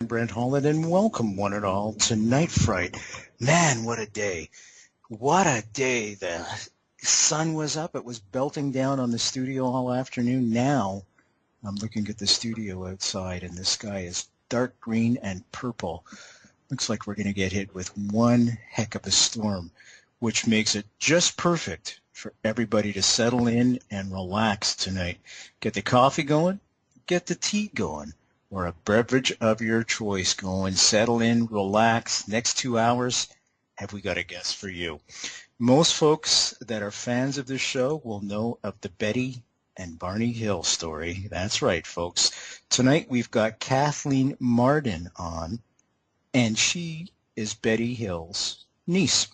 Brent Holland, and welcome one and all to Night Fright. Man, what a day. What a day. The sun was up. It was belting down on the studio all afternoon. Now I'm looking at the studio outside, and the sky is dark green and purple. Looks like we're going to get hit with one heck of a storm, which makes it just perfect for everybody to settle in and relax tonight. Get the coffee going, get the tea going, or a beverage of your choice going. Settle in, relax. Next 2 hours, have we got a guest for you? Most folks that are fans of this show will know of the Betty and Barney Hill story. That's right, folks. Tonight we've got Kathleen Marden on, and she is Betty Hill's niece.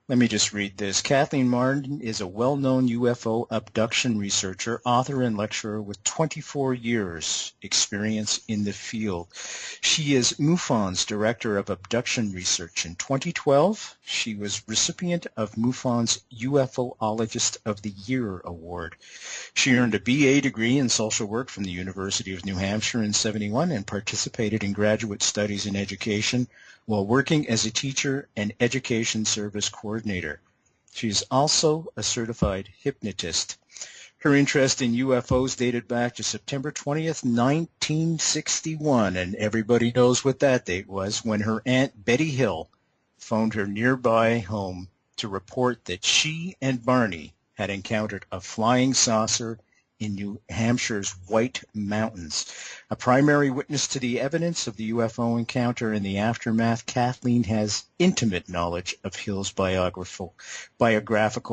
Let me just read this. Kathleen Marden is a well-known UFO abduction researcher, author, and lecturer with 24 years experience in the field. She is MUFON's Director of Abduction Research. In 2012, she was recipient of MUFON's UFOologist of the Year Award. She earned a BA degree in social work from the University of New Hampshire in '71 and participated in graduate studies in education while working as a teacher and education service coordinator. She is also a certified hypnotist. Her interest in UFOs dated back to September 20th, 1961, and everybody knows what that date was, when her Aunt Betty Hill phoned her nearby home to report that she and Barney had encountered a flying saucer in New Hampshire's White Mountains. A primary witness to the evidence of the UFO encounter and the aftermath, Kathleen has intimate knowledge of Hill's biographical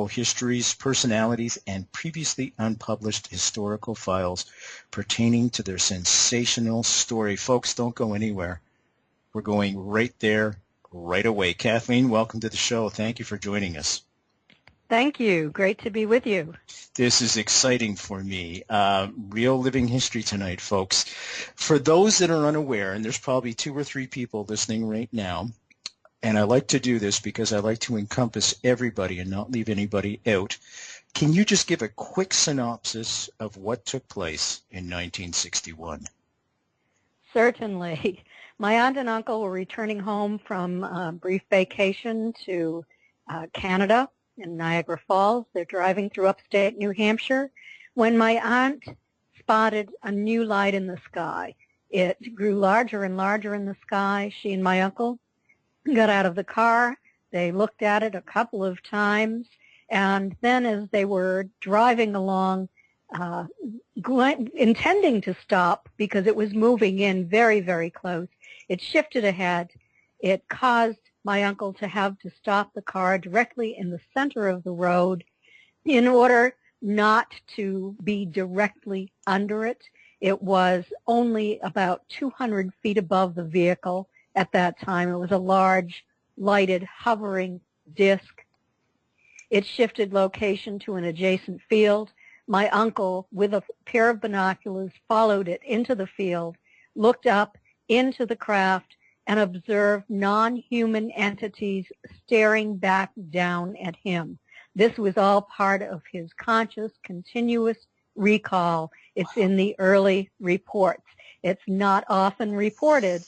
histories, personalities, and previously unpublished historical files pertaining to their sensational story. Folks, don't go anywhere. We're going right there, right away. Kathleen, welcome to the show. Thank you for joining us. Thank you. Great to be with you. This is exciting for me. Real living history tonight, folks. For those that are unaware, and there's probably 2 or 3 people listening right now, and I like to do this because I like to encompass everybody and not leave anybody out, can you just give a quick synopsis of what took place in 1961? Certainly. My aunt and uncle were returning home from a brief vacation to Canada in Niagara Falls. They're driving through upstate New Hampshire when my aunt spotted a new light in the sky. It grew larger and larger in the sky. She and my uncle got out of the car. They looked at it a couple of times, and then as they were driving along, intending to stop because it was moving in very, very close, it shifted ahead. It caused my uncle to have to stop the car directly in the center of the road in order not to be directly under it. It was only about 200 feet above the vehicle at that time. It was a large, lighted, hovering disc. It shifted location to an adjacent field. My uncle, with a pair of binoculars, followed it into the field, looked up into the craft, and observed non-human entities staring back down at him. This was all part of his conscious, continuous recall. It's in the early reports. It's not often reported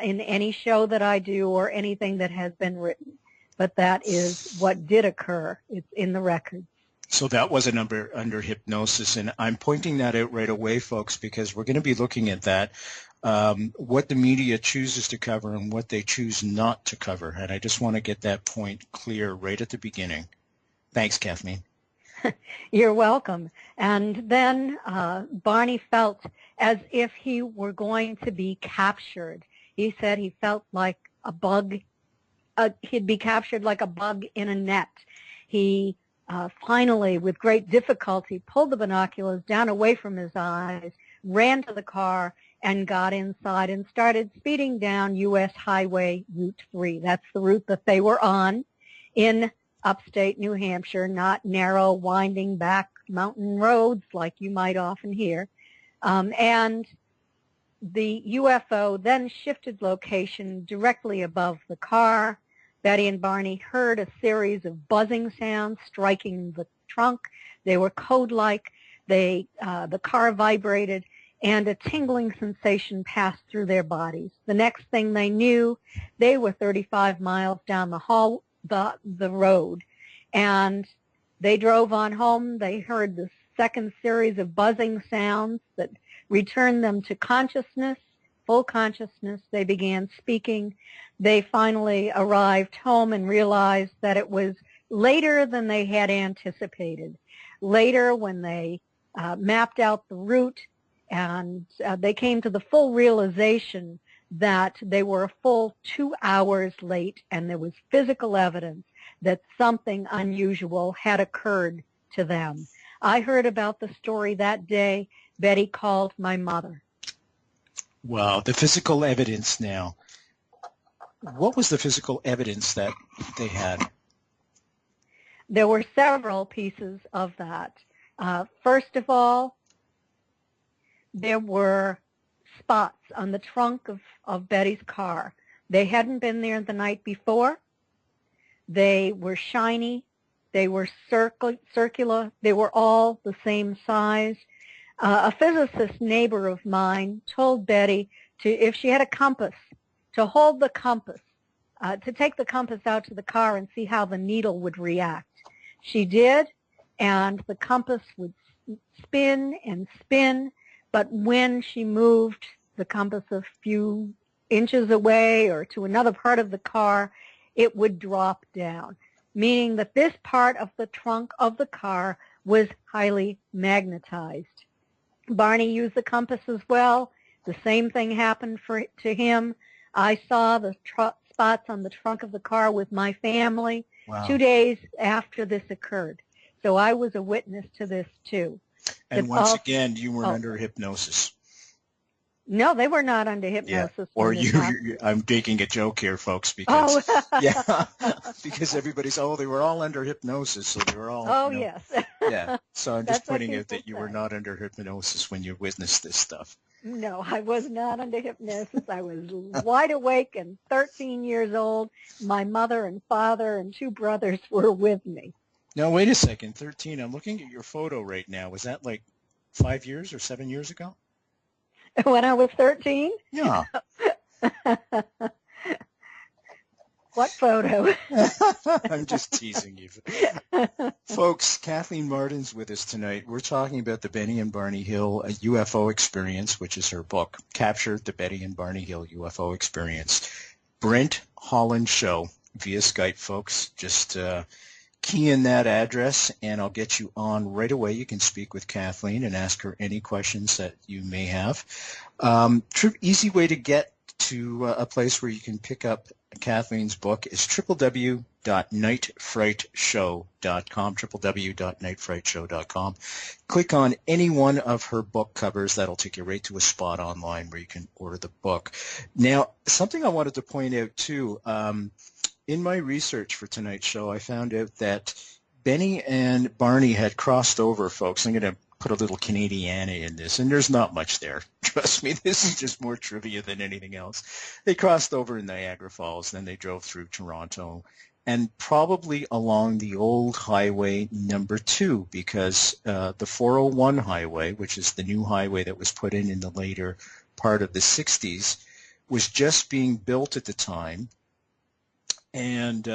in any show that I do or anything that has been written, but that is what did occur. It's in the records. So that wasn't under hypnosis, and I'm pointing that out right away, folks, because we're going to be looking at that. What the media chooses to cover and what they choose not to cover. And I just want to get that point clear right at the beginning. Thanks, Kathleen. You're welcome. And then Barney felt as if he were going to be captured. He said he felt like a bug. He'd be captured like a bug in a net. He finally, with great difficulty, pulled the binoculars down away from his eyes, ran to the car, and got inside and started speeding down U.S. Highway Route 3. That's the route that they were on in upstate New Hampshire, not narrow, winding back mountain roads like you might often hear. And the UFO then shifted location directly above the car. Betty and Barney heard a series of buzzing sounds striking the trunk. They were code-like. The car vibrated, and a tingling sensation passed through their bodies. The next thing they knew, they were 35 miles down the road, and they drove on home. They heard the second series of buzzing sounds that returned them to consciousness, full consciousness. They began speaking. They finally arrived home and realized that it was later than they had anticipated. Later, when they mapped out the route, and they came to the full realization that they were a full 2 hours late, and there was physical evidence that something unusual had occurred to them. I heard about the story that day. Betty called my mother. Wow, the physical evidence now. What was the physical evidence that they had? There were several pieces of that. First of all, there were spots on the trunk of Betty's car. They hadn't been there the night before. They were shiny. They were circular. They were all the same size. A physicist neighbor of mine told Betty if she had a compass, to hold the compass, to take the compass out to the car and see how the needle would react. She did, and the compass would spin and spin, but when she moved the compass a few inches away or to another part of the car, it would drop down, meaning that this part of the trunk of the car was highly magnetized. Barney used the compass as well. The same thing happened to him. I saw the spots on the trunk of the car with my family. Wow. 2 days after this occurred. So I was a witness to this too. And once again, you weren't under hypnosis. No, they were not under hypnosis. Yeah. Or I'm making a joke here, folks, because because everybody's they were all under hypnosis, so they were all. Yes. Yeah. So I'm just pointing out that you were not under hypnosis when you witnessed this stuff. No, I was not under hypnosis. I was wide awake and 13 years old. My mother and father and 2 brothers were with me. Now, wait a second. 13. I'm looking at your photo right now. Was that like 5 years or 7 years ago? When I was 13? Yeah. What photo? I'm just teasing you. Folks, Kathleen Marden's with us tonight. We're talking about the Betty and Barney Hill UFO Experience, which is her book, Captured the Betty and Barney Hill UFO Experience. Brent Holland Show via Skype, folks. Just key in that address, and I'll get you on right away. You can speak with Kathleen and ask her any questions that you may have. Easy way to get to a place where you can pick up Kathleen's book is www.nightfrightshow.com, www.nightfrightshow.com. Click on any one of her book covers. That'll take you right to a spot online where you can order the book. Now, something I wanted to point out, too, in my research for tonight's show, I found out that Benny and Barney had crossed over, folks. I'm going to put a little Canadiana in this, and there's not much there. Trust me, this is just more trivia than anything else. They crossed over in Niagara Falls, then they drove through Toronto, and probably along the old highway number 2, because the 401 highway, which is the new highway that was put in the later part of the 60s, was just being built at the time. And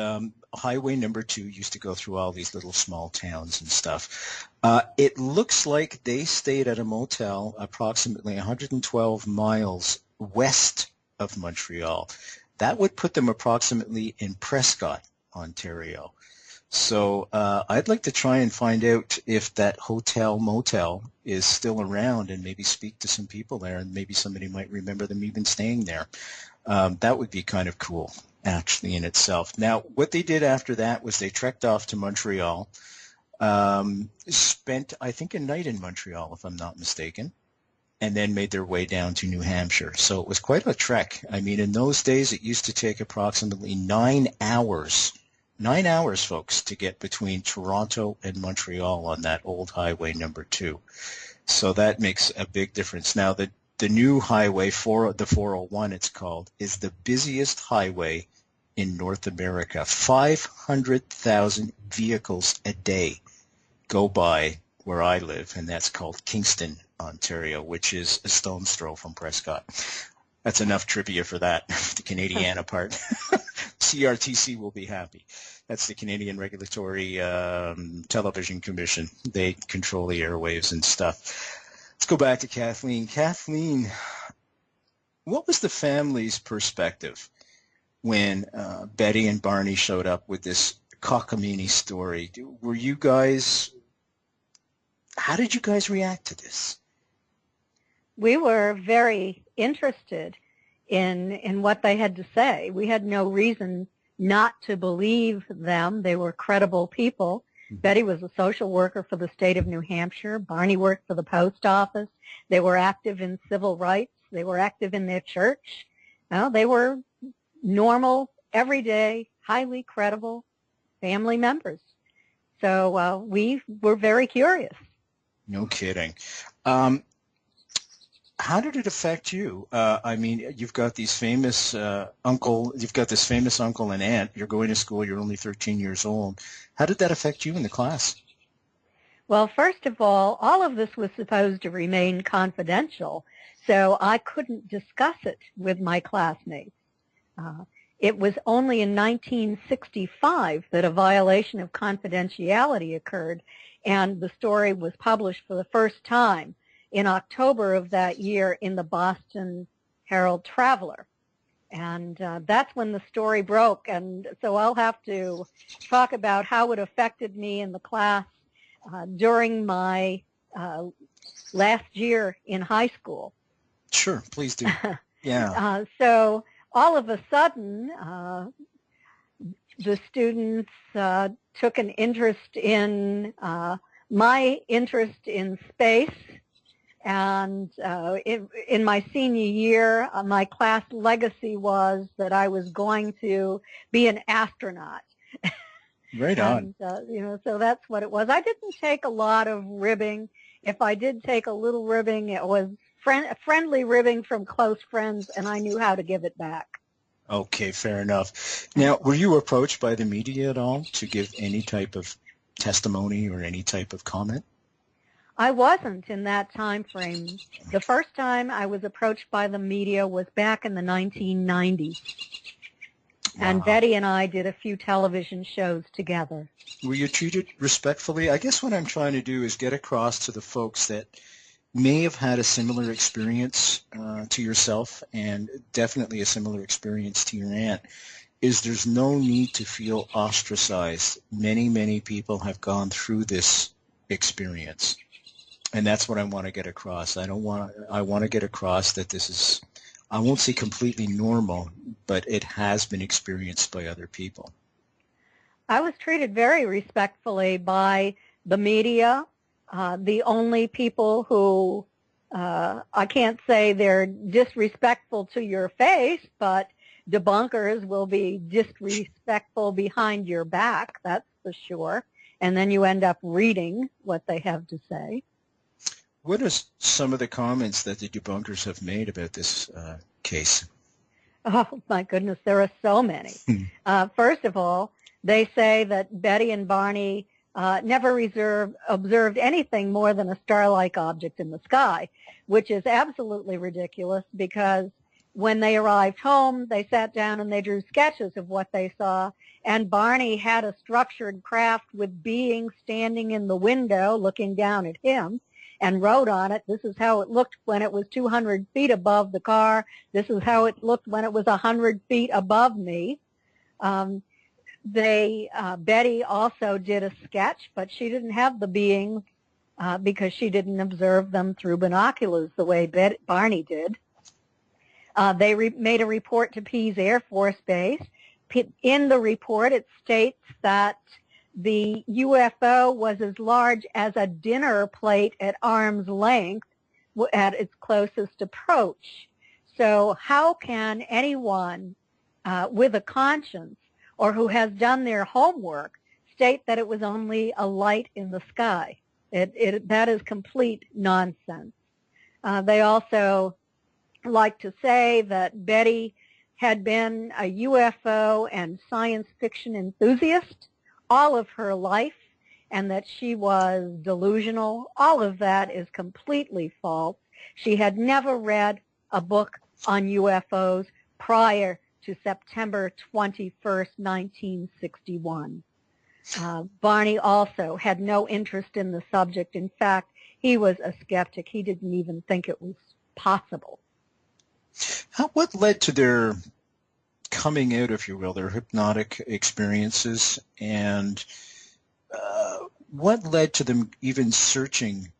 highway number 2 used to go through all these little small towns and stuff. It looks like they stayed at a motel approximately 112 miles west of Montreal. That would put them approximately in Prescott, Ontario. So I'd like to try and find out if that motel is still around and maybe speak to some people there, and maybe somebody might remember them even staying there. That would be kind of cool, actually, in itself. Now, what they did after that was they trekked off to Montreal, spent, I think, a night in Montreal, if I'm not mistaken, and then made their way down to New Hampshire. So it was quite a trek. I mean, in those days, it used to take approximately 9 hours. 9 hours, folks, to get between Toronto and Montreal on that old highway number 2. So that makes a big difference. Now, the new highway, the 401 it's called, is the busiest highway in North America. 500,000 vehicles a day go by where I live, and that's called Kingston, Ontario, which is a stone's throw from Prescott. That's enough trivia for that, the Canadiana part. CRTC will be happy. That's the Canadian Regulatory Television Commission. They control the airwaves and stuff. Let's go back to Kathleen. Kathleen, what was the family's perspective when Betty and Barney showed up with this cockamamie story? Were you guys, how did you guys react to this? We were very interested in what they had to say. We had no reason not to believe them. They were credible people. Betty was a social worker for the state of New Hampshire. Barney worked for the post office. They were active in civil rights. They were active in their church. They were normal, everyday, highly credible family members. So we were very curious. No kidding. How did it affect you? I mean, you've got these famous you've got this famous uncle and aunt. You're going to school. You're only 13 years old. How did that affect you in the class? Well, first of all of this was supposed to remain confidential, so I couldn't discuss it with my classmates. It was only in 1965 that a violation of confidentiality occurred, and the story was published for the first time in October of that year in the Boston Herald Traveler. And that's when the story broke. And so I'll have to talk about how it affected me in the class during my last year in high school. Sure, please do. Yeah. So all of a sudden, the students took an interest in my interest in space. And in my senior year, my class legacy was that I was going to be an astronaut. Right on. And, so that's what it was. I didn't take a lot of ribbing. If I did take a little ribbing, it was friendly ribbing from close friends, and I knew how to give it back. Okay, fair enough. Now, were you approached by the media at all to give any type of testimony or any type of comment? I wasn't in that time frame. The first time I was approached by the media was back in the 1990s. Wow. And Betty and I did a few television shows together. Were you treated respectfully? I guess what I'm trying to do is get across to the folks that may have had a similar experience to yourself, and definitely a similar experience to your aunt, is there's no need to feel ostracized. Many, many people have gone through this experience. And that's what I want to get across. I want to get across that this is, I won't say completely normal, but it has been experienced by other people. I was treated very respectfully by the media. The only people who, I can't say they're disrespectful to your face, but debunkers will be disrespectful behind your back, that's for sure. And then you end up reading what they have to say. What are some of the comments that the debunkers have made about this case? Oh, my goodness, there are so many. First of all, they say that Betty and Barney never observed anything more than a star-like object in the sky, which is absolutely ridiculous because when they arrived home, they sat down and they drew sketches of what they saw, and Barney had a structured craft with beings standing in the window looking down at him, and wrote on it, this is how it looked when it was 200 feet above the car. This is how it looked when it was 100 feet above me. Betty also did a sketch, but she didn't have the beings because she didn't observe them through binoculars the way Barney did. They made a report to Pease Air Force Base. In the report, it states that the UFO was as large as a dinner plate at arm's length at its closest approach. So how can anyone with a conscience or who has done their homework state that it was only a light in the sky? That is complete nonsense. They also like to say that Betty had been a UFO and science fiction enthusiast all of her life, and that she was delusional. All of that is completely false. She had never read a book on UFOs prior to September 21st, 1961. Barney also had no interest in the subject. In fact, he was a skeptic. He didn't even think it was possible. What led to their coming out, if you will, their hypnotic experiences, and what led to them even searching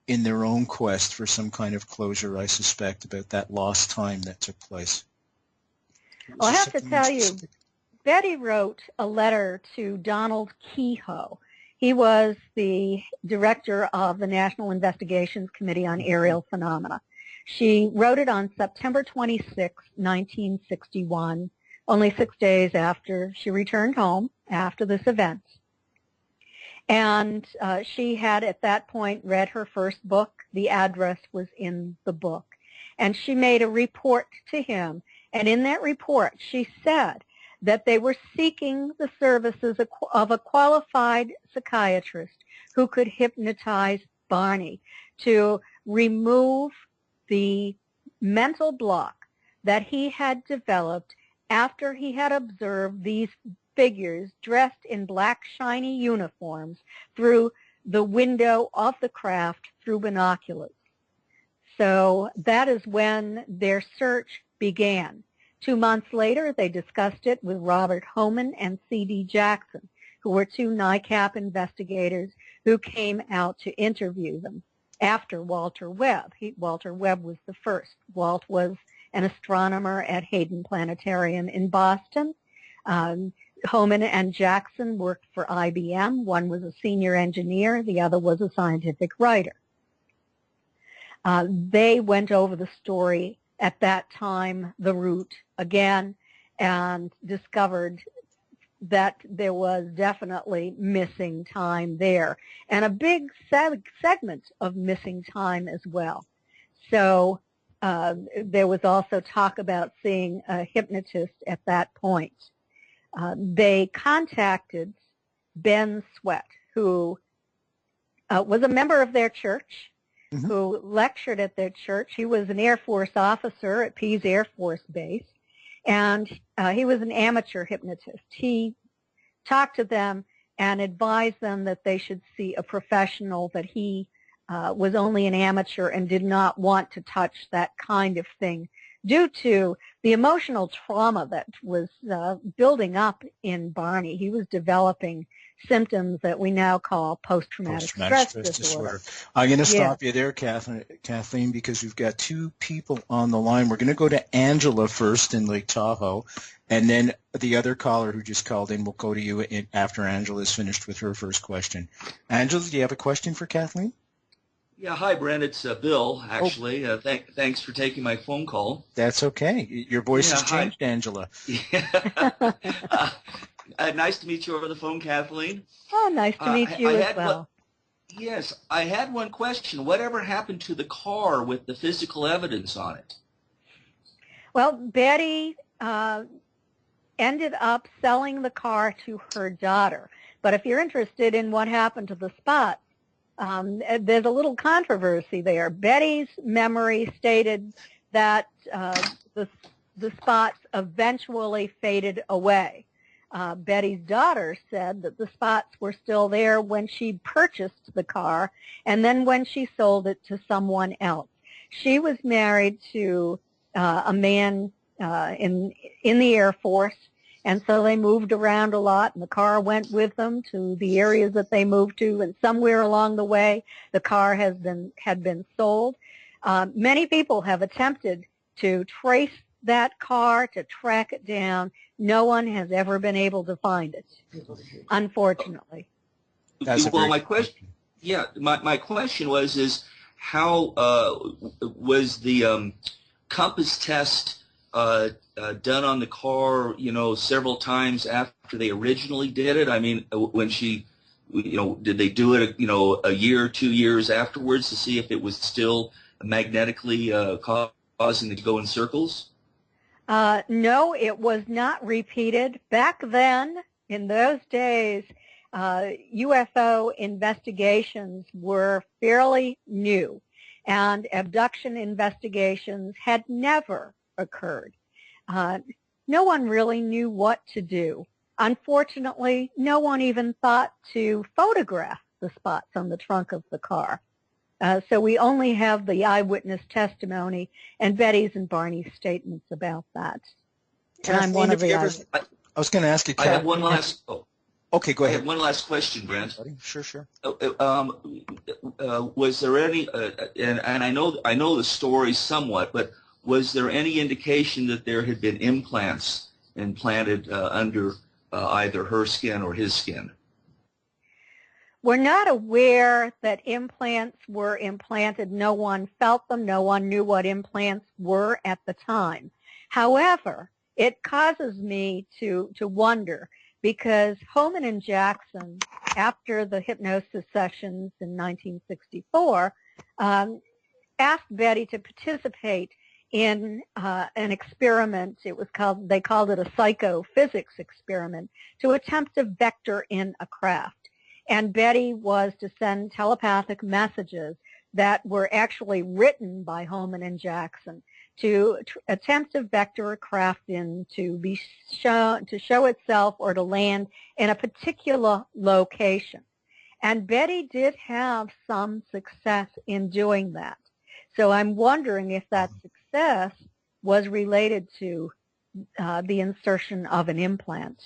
in their own quest for some kind of closure, I suspect, about that lost time that took place? Well, I have to tell you, Betty wrote a letter to Donald Kehoe. He was the director of the National Investigations Committee on Aerial Phenomena. She wrote it on September 26, 1961, only 6 days after she returned home after this event. And she had at that point read her first book. The address was in the book. And she made a report to him. And in that report, she said that they were seeking the services of a qualified psychiatrist who could hypnotize Barney to remove the mental block that he had developed after he had observed these figures dressed in black shiny uniforms through the window of the craft through binoculars. So that is when their search began. 2 months later, they discussed it with Robert Homan and C.D. Jackson, who were 2 NICAP investigators who came out to interview them after Walter Webb. Walter Webb was the first. Walt was an astronomer at Hayden Planetarium in Boston. Homan and Jackson worked for IBM. One was a senior engineer. The other was a scientific writer. They went over the story at that time, the route again, and discovered that there was definitely missing time there, and a big segment of missing time as well. So there was also talk about seeing a hypnotist at that point. They contacted Ben Sweat, who was a member of their church, who lectured at their church. He was an Air Force officer at Pease Air Force Base, and he was an amateur hypnotist. He talked to them and advised them that they should see a professional, that he was only an amateur and did not want to touch that kind of thing due to the emotional trauma that was building up in Barney. He was developing symptoms that we now call post-traumatic stress disorder. I'm going to stop you there, Kathleen, because we've got 2 people on the line. We're going to go to Angela first in Lake Tahoe, and then the other caller who just called in will go to you after Angela's finished with her first question. Angela, do you have a question for Kathleen? Yeah, hi, Brent. It's Bill, actually. Thanks for taking my phone call. That's okay. Your voice has changed, hi. Angela. Nice to meet you over the phone, Kathleen. Oh, nice to meet you as well. Yes, I had one question. Whatever happened to the car with the physical evidence on it? Well, Betty ended up selling the car to her daughter. But if you're interested in what happened to the spots, there's a little controversy there. Betty's memory stated that the spots eventually faded away. Betty's daughter said that the spots were still there when she purchased the car and then when she sold it to someone else. She was married to a man in the Air Force, and so they moved around a lot, and the car went with them to the areas that they moved to, and somewhere along the way the car had been sold. Many people have attempted to trace that car, to track it down. No one has ever been able to find it, unfortunately. Well, my question was how was the compass test done on the car, several times after they originally did it? I mean, when she, did they do it, a year or 2 years afterwards to see if it was still magnetically causing it to go in circles? No, it was not repeated. Back then, in those days, UFO investigations were fairly new, and abduction investigations had never occurred. No one really knew what to do. Unfortunately, no one even thought to photograph the spots on the trunk of the car. So we only have the eyewitness testimony and Betty's and Barney's statements about that. And I'm one of the eyewitnesses. I was going to ask you, I have one last. Oh, okay, go ahead. I have one last question, Brent. Sure, sure. Was there any? And I know the story somewhat, but was there any indication that there had been implants implanted under either her skin or his skin? We're not aware that implants were implanted. No one felt them. No one knew what implants were at the time. However, it causes me to wonder, because Holman and Jackson, after the hypnosis sessions in 1964, asked Betty to participate in an experiment. They called it a psychophysics experiment, to attempt to vector in a craft. And Betty was to send telepathic messages that were actually written by Holman and Jackson to attempt to vector a craft in to show itself or to land in a particular location. And Betty did have some success in doing that. So I'm wondering if that success was related to the insertion of an implant.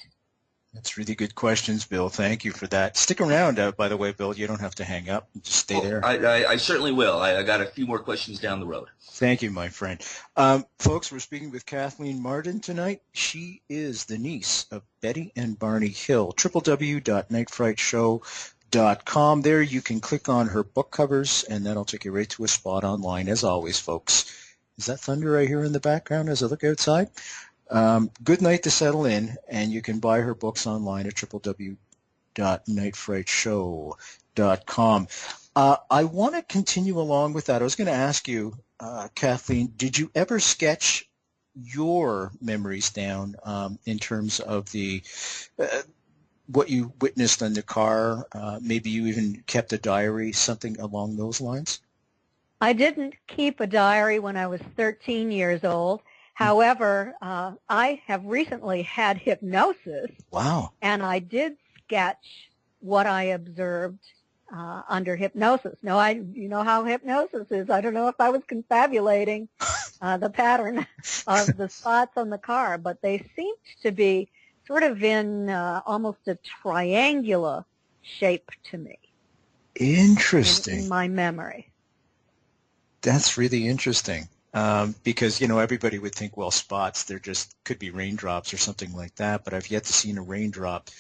That's really good questions, Bill. Thank you for that. Stick around, by the way, Bill. You don't have to hang up. Just stay there. I certainly will. I got a few more questions down the road. Thank you, my friend. Folks, we're speaking with Kathleen Marden tonight. She is the niece of Betty and Barney Hill. www.nightfrightshow.com. There you can click on her book covers, and that'll take you right to a spot online, as always, folks. Is that thunder I hear in the background as I look outside? Good night to settle in, and you can buy her books online at www.nightfrightshow.com. I want to continue along with that. I was going to ask you, Kathleen, did you ever sketch your memories down in terms of the what you witnessed in the car? Maybe you even kept a diary, something along those lines? I didn't keep a diary when I was 13 years old. However, I have recently had hypnosis. Wow. And I did sketch what I observed under hypnosis. Now, you know how hypnosis is. I don't know if I was confabulating the pattern of the spots on the car, but they seemed to be sort of in almost a triangular shape to me. Interesting. In my memory. That's really interesting. Because, you know, everybody would think, well, spots, they're just, could be raindrops or something like that, but I've yet to see a raindrop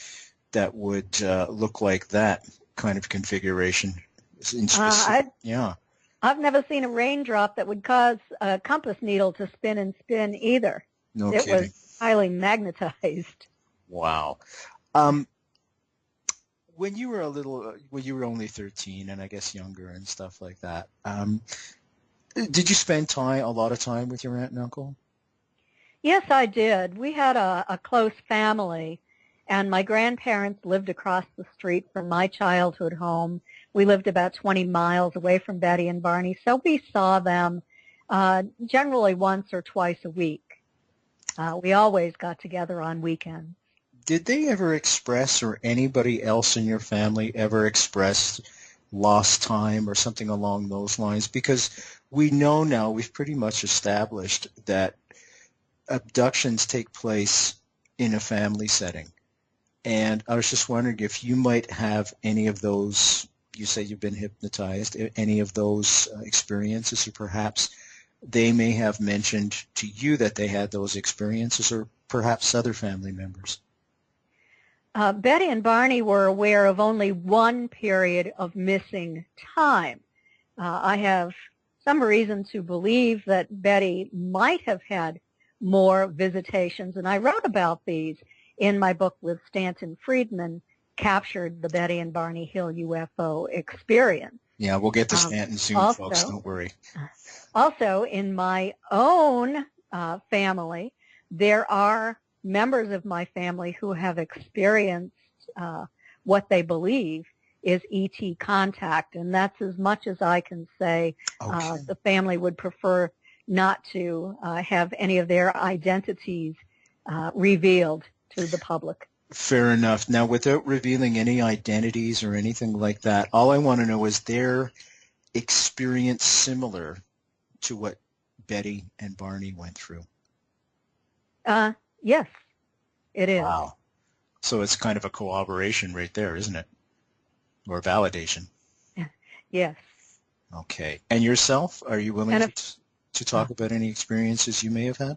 that would look like that kind of configuration. Yeah. I've never seen a raindrop that would cause a compass needle to spin and spin either. No kidding. It was highly magnetized. Wow. When you were when you were only 13 and I guess younger and stuff like that, did you spend a lot of time with your aunt and uncle? Yes, I did. We had a close family, and my grandparents lived across the street from my childhood home. We lived about 20 miles away from Betty and Barney, so we saw them generally once or twice a week. We always got together on weekends. Did they ever express, or anybody else in your family ever express lost time or something along those lines? Because we know now, we've pretty much established that abductions take place in a family setting. And I was just wondering if you might have any of those, you say you've been hypnotized, any of those experiences, or perhaps they may have mentioned to you that they had those experiences, or perhaps other family members. Betty and Barney were aware of only one period of missing time. I have some reason to believe that Betty might have had more visitations, and I wrote about these in my book with Stanton Friedman, Captured the Betty and Barney Hill UFO Experience. Yeah, we'll get to Stanton soon, also, folks, don't worry. Also, in my own family, there are members of my family who have experienced what they believe is ET contact, and that's as much as I can say. Okay. The family would prefer not to have any of their identities revealed to the public. Fair enough. Now, without revealing any identities or anything like that, all I want to know is their experience similar to what Betty and Barney went through? Yes, it is. Wow. So it's kind of a corroboration right there, isn't it? Or validation. Yes. Okay. And yourself, are you willing to talk about any experiences you may have had?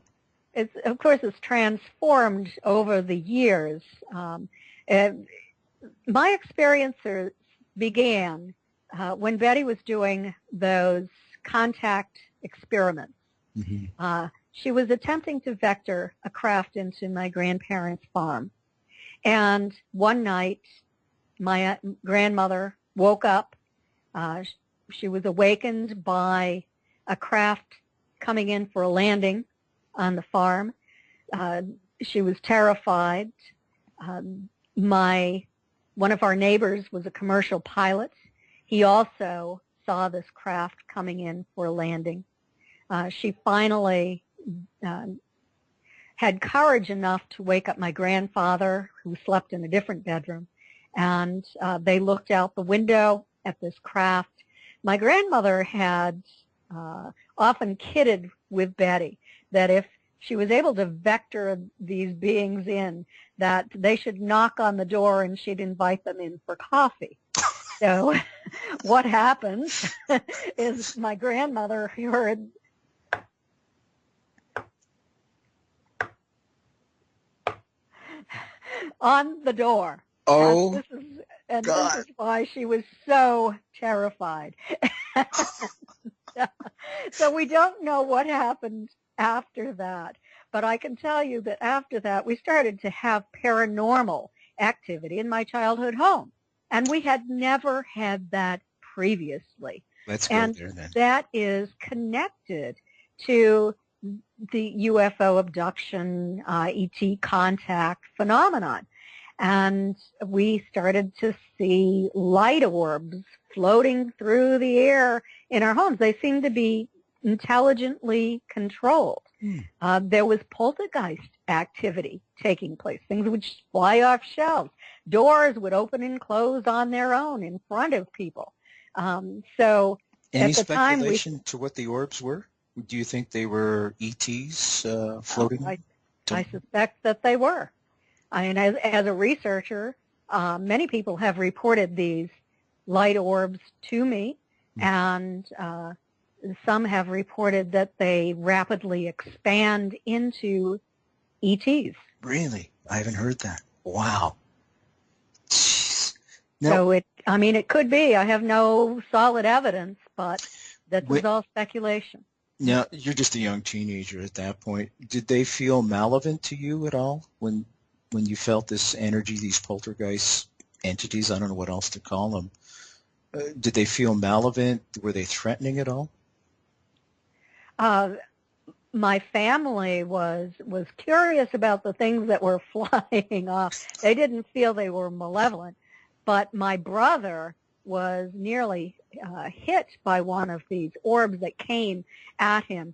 Of course, it's transformed over the years. My experience began when Betty was doing those contact experiments. Mm-hmm. She was attempting to vector a craft into my grandparents' farm. And one night, my grandmother woke up. She was awakened by a craft coming in for a landing on the farm. She was terrified. One of our neighbors was a commercial pilot. He also saw this craft coming in for a landing. She finally had courage enough to wake up my grandfather, who slept in a different bedroom, and they looked out the window at this craft. My grandmother had often kidded with Betty that if she was able to vector these beings in, that they should knock on the door and she'd invite them in for coffee. So what happened is my grandmother heard on the door. Oh, and God. This is why she was so terrified. So we don't know what happened after that, but I can tell you that after that we started to have paranormal activity in my childhood home, and we had never had that previously. Let's go there then. That is connected to the UFO abduction, ET contact phenomenon. And we started to see light orbs floating through the air in our homes. They seemed to be intelligently controlled. There was poltergeist activity taking place. Things would fly off shelves. Doors would open and close on their own in front of people. So any at the time, speculation to what the orbs were? Do you think they were ETs floating? I suspect that they were. And as a researcher, many people have reported these light orbs to me, and some have reported that they rapidly expand into ETs. Really? I haven't heard that. Wow. Jeez. So it could be. I have no solid evidence, but that was all speculation. Now, you're just a young teenager at that point. Did they feel malevolent to you at all when you felt this energy, these poltergeist entities? I don't know what else to call them. Did they feel malevolent? Were they threatening at all? My family was curious about the things that were flying off. They didn't feel they were malevolent, but my brother was nearly hit by one of these orbs that came at him.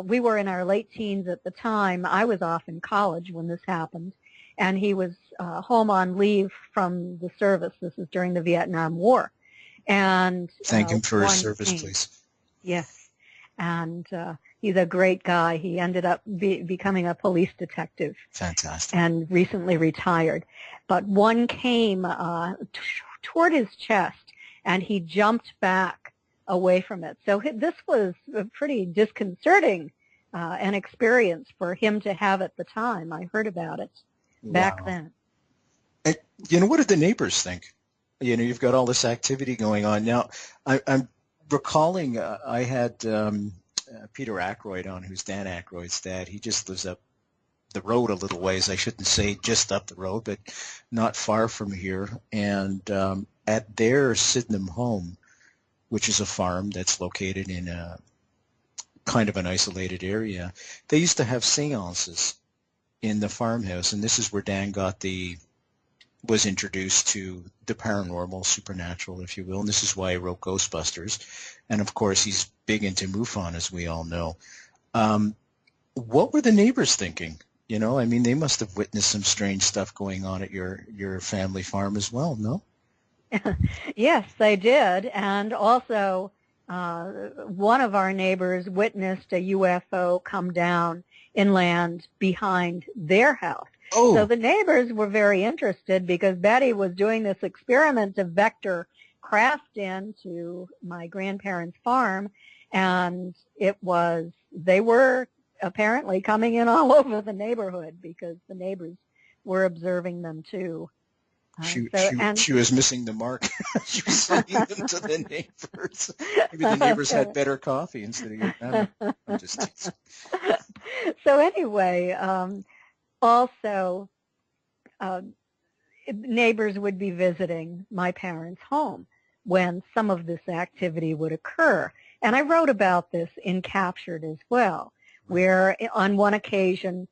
We were in our late teens at the time. I was off in college when this happened, and he was home on leave from the service. This is during the Vietnam War. And thank him for his service, please. Yes. And he's a great guy. He ended up becoming a police detective. Fantastic. And recently retired. But one came toward his chest, and he jumped back away from it. So this was a pretty disconcerting an experience for him to have at the time. I heard about it back then. And, what did the neighbors think? You've got all this activity going on. Now, I'm recalling I had Peter Aykroyd on, who's Dan Aykroyd's dad. He just lives up the road a little ways. I shouldn't say just up the road, but not far from here. And at their Sydenham home, which is a farm that's located in a kind of an isolated area, they used to have seances in the farmhouse, and this is where Dan got the was introduced to the paranormal, supernatural, if you will. And this is why I wrote Ghostbusters. And, of course, he's big into MUFON, as we all know. What were the neighbors thinking? You know, I mean, they must have witnessed some strange stuff going on at your family farm as well, no? Yes, they did. And also, one of our neighbors witnessed a UFO come down inland behind their house. Oh. So the neighbors were very interested because Betty was doing this experiment to vector craft into my grandparents' farm, and they were apparently coming in all over the neighborhood because the neighbors were observing them too. She was missing the mark. She was sending them to the neighbors. Maybe the neighbors had better coffee instead of your family. I'm just teasing. So anyway, also neighbors would be visiting my parents' home when some of this activity would occur. And I wrote about this in Captured as well, where on one occasion,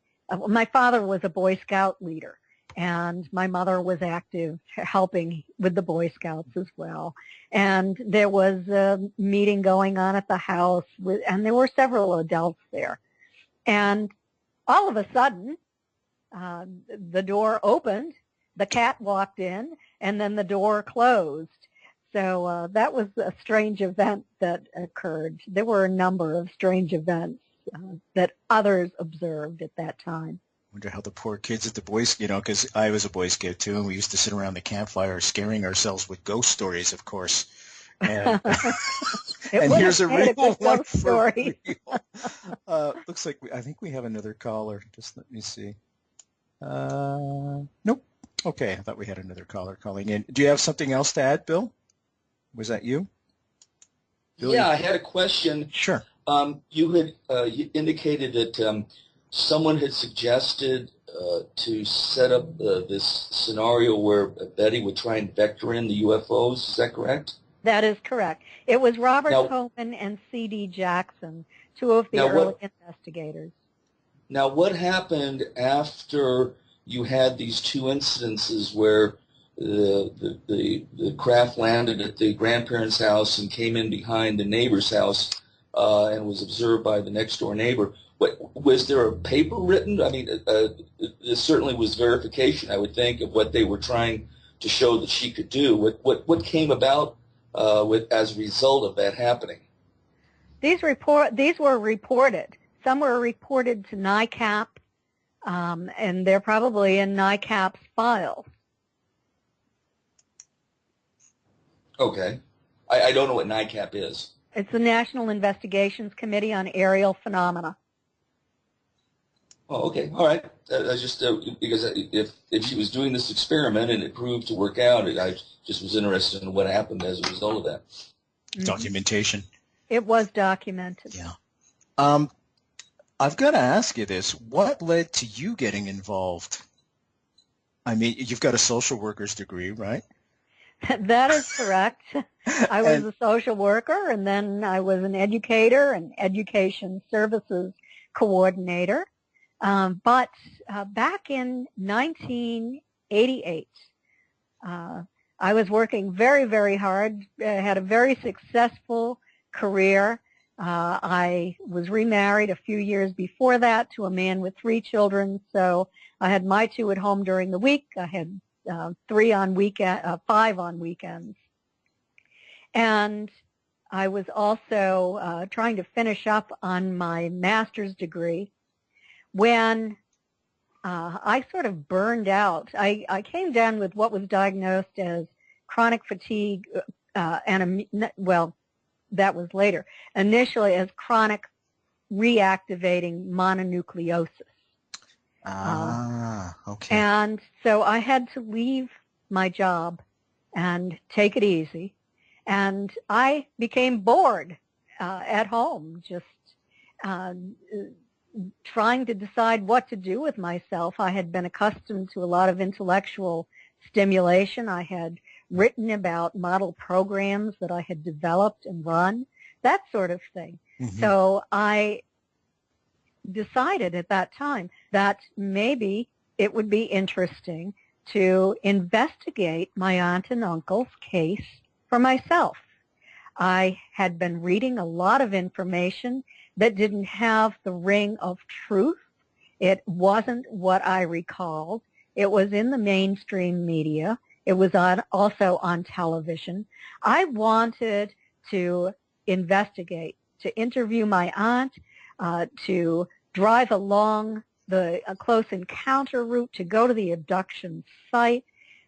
my father was a Boy Scout leader, and my mother was active helping with the Boy Scouts as well. And there was a meeting going on at the house, and there were several adults there. And all of a sudden, the door opened, the cat walked in, and then the door closed. So that was a strange event that occurred. There were a number of strange events that others observed at that time. I wonder how the poor kids at the Boy Scout, because I was a Boy Scout too, and we used to sit around the campfire scaring ourselves with ghost stories, of course. And, and here's a real one for real. Looks like I think we have another caller. Just let me see. Nope. Okay, I thought we had another caller calling in. Do you have something else to add, Bill? Was that you? Billy? Yeah, I had a question. Sure. You had you indicated that someone had suggested to set up this scenario where Betty would try and vector in the UFOs. Is that correct? That is correct. It was Robert Cohen and C.D. Jackson, two of the early investigators. Now, what happened after you had these two incidences where the craft landed at the grandparents' house and came in behind the neighbor's house and was observed by the next-door neighbor? Was there a paper written? I mean, there certainly was verification, I would think, of what they were trying to show that she could do. What came about as a result of that happening? These were reported. Some were reported to NICAP, and they're probably in NICAP's files. Okay. I don't know what NICAP is. It's the National Investigations Committee on Aerial Phenomena. Oh, okay. All right. I just because if she was doing this experiment and it proved to work out, I just was interested in what happened as a result of that. Mm-hmm. Documentation. It was documented. Yeah. I've got to ask you this. What led to you getting involved? I mean, you've got a social worker's degree, right? That is correct. I was a social worker, and then I was an educator and education services coordinator. But back in 1988, I was working very, very hard, had a very successful career. I was remarried a few years before that to a man with 3 children, so I had my 2 at home during the week. I had 5 on weekends. And I was also trying to finish up on my master's degree when I sort of burned out. I came down with what was diagnosed as chronic fatigue, that was later, initially as chronic reactivating mononucleosis. Okay. And so I had to leave my job and take it easy. And I became bored at home, just trying to decide what to do with myself. I had been accustomed to a lot of intellectual stimulation. I had written about model programs that I had developed and run, that sort of thing. Mm-hmm. So I decided at that time that maybe it would be interesting to investigate my aunt and uncle's case for myself. I had been reading a lot of information that didn't have the ring of truth. It wasn't what I recalled. It was in the mainstream media. It was also on television. I wanted to investigate, to interview my aunt, to drive along the close encounter route, to go to the abduction site,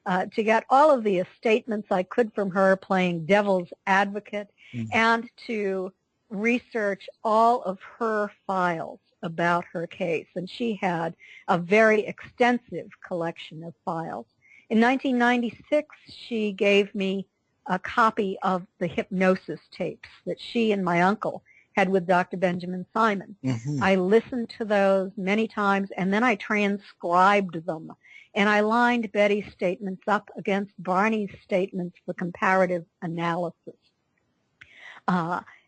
to get all of the statements I could from her playing devil's advocate, and to research all of her files about her case. And she had a very extensive collection of files. In 1996, she gave me a copy of the hypnosis tapes that she and my uncle had with Dr. Benjamin Simon. I listened to those many times, and then I transcribed them. And I lined Betty's statements up against Barney's statements for comparative analysis.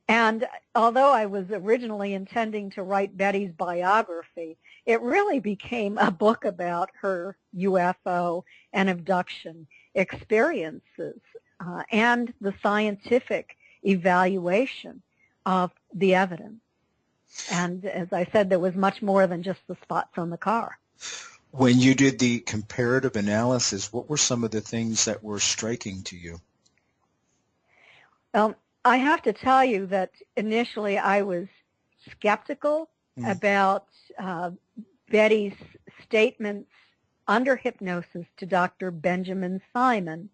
And although I was originally intending to write Betty's biography, it really became a book about her UFO and abduction experiences and the scientific evaluation of the evidence. And as I said, there was much more than just the spots on the car. When you did the comparative analysis, what were some of the things that were striking to you? I have to tell you that initially I was skeptical about Betty's statements under hypnosis to Dr. Benjamin Simon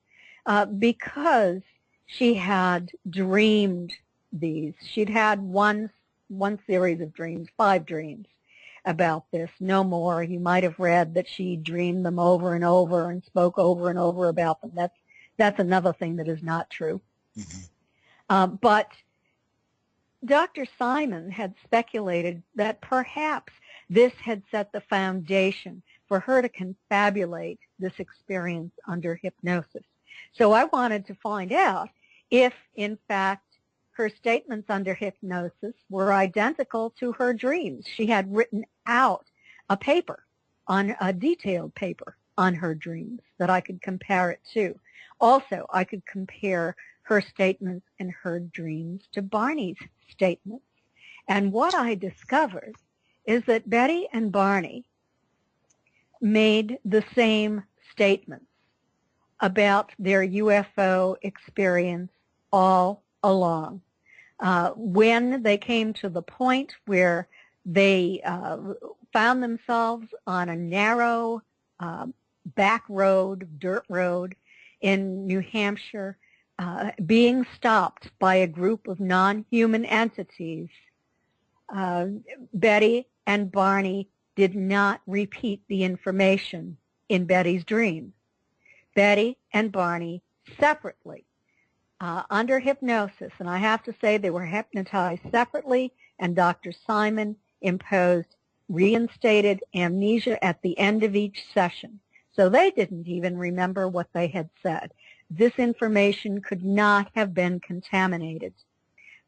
because she had dreamed these. She'd had one series of dreams, 5 dreams about this, no more. You might have read that she dreamed them over and over and spoke over and over about them. That's another thing that is not true. But Dr. Simon had speculated that perhaps this had set the foundation for her to confabulate this experience under hypnosis. So I wanted to find out if, in fact, her statements under hypnosis were identical to her dreams. She had written out a paper, a detailed paper on her dreams that I could compare it to. Also, I could compare her statements and her dreams to Barney's statements. And what I discovered is that Betty and Barney made the same statements about their UFO experience all along. When they came to the point where they found themselves on a narrow back road, dirt road in New Hampshire, being stopped by a group of non-human entities, Betty and Barney did not repeat the information in Betty's dream. Betty and Barney separately, under hypnosis, and I have to say they were hypnotized separately, and Dr. Simon imposed reinstated amnesia at the end of each session. So they didn't even remember what they had said. This information could not have been contaminated.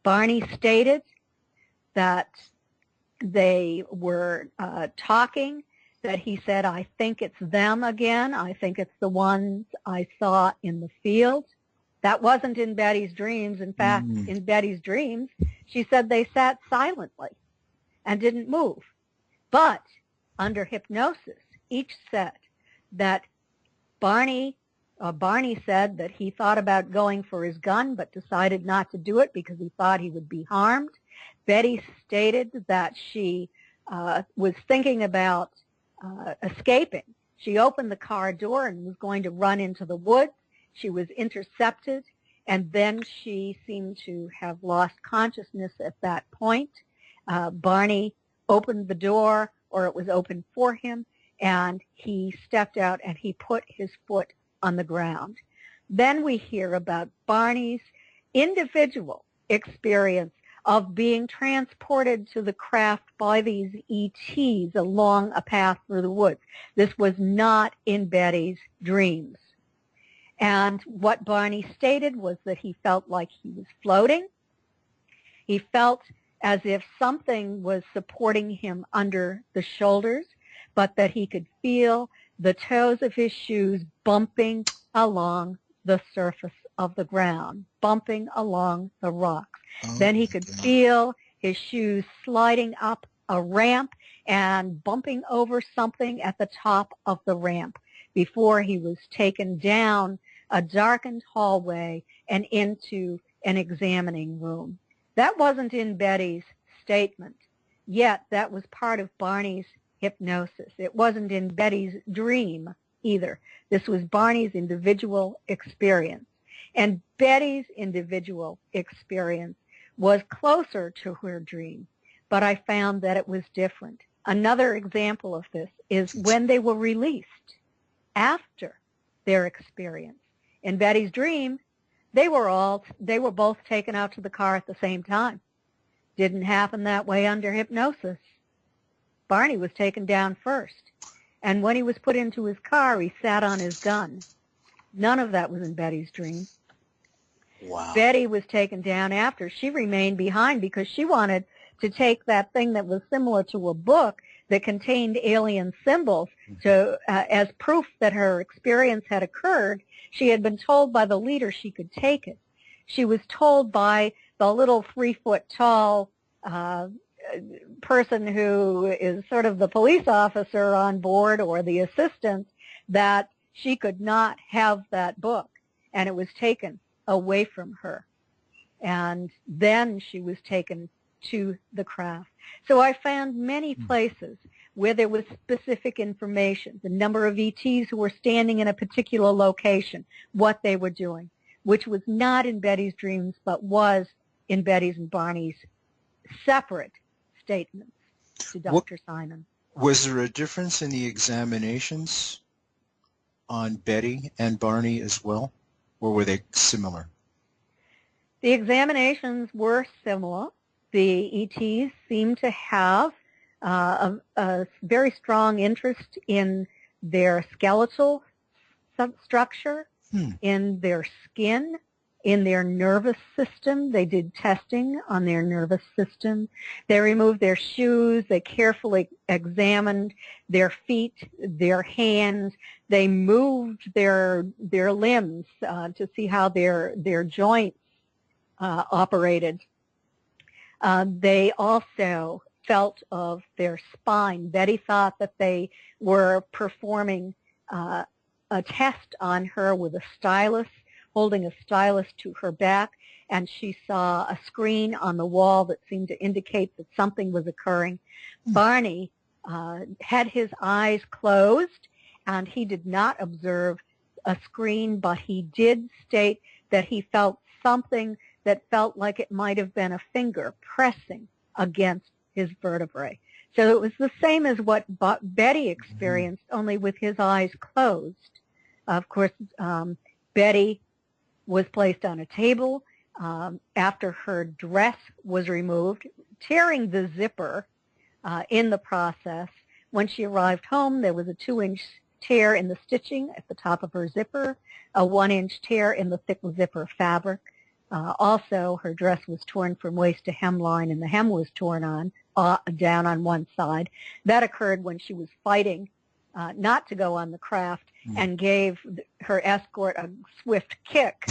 Barney stated that they were talking, that he said, I think it's them again. I think it's the ones I saw in the field. That wasn't in Betty's dreams. In fact, in Betty's dreams, she said they sat silently and didn't move. But under hypnosis, each said that Barney said that he thought about going for his gun but decided not to do it because he thought he would be harmed. Betty stated that she was thinking about escaping. She opened the car door and was going to run into the woods. She was intercepted, and then she seemed to have lost consciousness at that point. Barney opened the door, or it was opened for him, and he stepped out and he put his foot on the ground. Then we hear about Barney's individual experience of being transported to the craft by these ETs along a path through the woods. This was not in Betty's dreams. And what Barney stated was that he felt like he was floating. He felt as if something was supporting him under the shoulders. but that he could feel the toes of his shoes bumping along the surface of the ground, bumping along the rocks. Then he could feel his shoes sliding up a ramp and bumping over something at the top of the ramp before he was taken down a darkened hallway and into an examining room. That wasn't in Betty's statement, yet that was part of Barney's hypnosis. It wasn't in Betty's dream either. This was Barney's individual experience. And Betty's individual experience was closer to her dream, but I found that it was different. Another example of this is when they were released after their experience. In Betty's dream, they were both taken out to the car at the same time. Didn't happen that way under hypnosis. Barney was taken down first, and when he was put into his car, he sat on his gun. None of that was in Betty's dream. Wow. Betty was taken down after. She remained behind because she wanted to take that thing that was similar to a book that contained alien symbols to, as proof that her experience had occurred. She had been told by the leader she could take it. She was told by the little 3-foot-tall person who is sort of the police officer on board or the assistant that she could not have that book, and it was taken away from her. And then she was taken to the craft. So I found many places where there was specific information, the number of ETs who were standing in a particular location, what they were doing, which was not in Betty's dreams, but was in Betty's and Barney's separate statements to Dr. Simon. Was there a difference in the examinations on Betty and Barney as well, or were they similar? The examinations were similar. The ETs seemed to have a very strong interest in their skeletal structure, in their skin, in their nervous system. They did testing on their nervous system. They removed their shoes. They carefully examined their feet, their hands. They moved their limbs to see how their joints operated. They also felt of their spine. Betty thought that they were performing a test on her with a stylus, holding a stylus to her back, and she saw a screen on the wall that seemed to indicate that something was occurring. Barney had his eyes closed, and he did not observe a screen, but he did state that he felt something that felt like it might have been a finger pressing against his vertebrae. So it was the same as what Betty experienced, only with his eyes closed. Of course, Betty was placed on a table after her dress was removed, tearing the zipper in the process. When she arrived home, there was a 2-inch tear in the stitching at the top of her zipper, a 1-inch tear in the thick zipper fabric. Also, her dress was torn from waist to hemline, and the hem was torn down on one side. That occurred when she was fighting not to go on the craft and gave her escort a swift kick.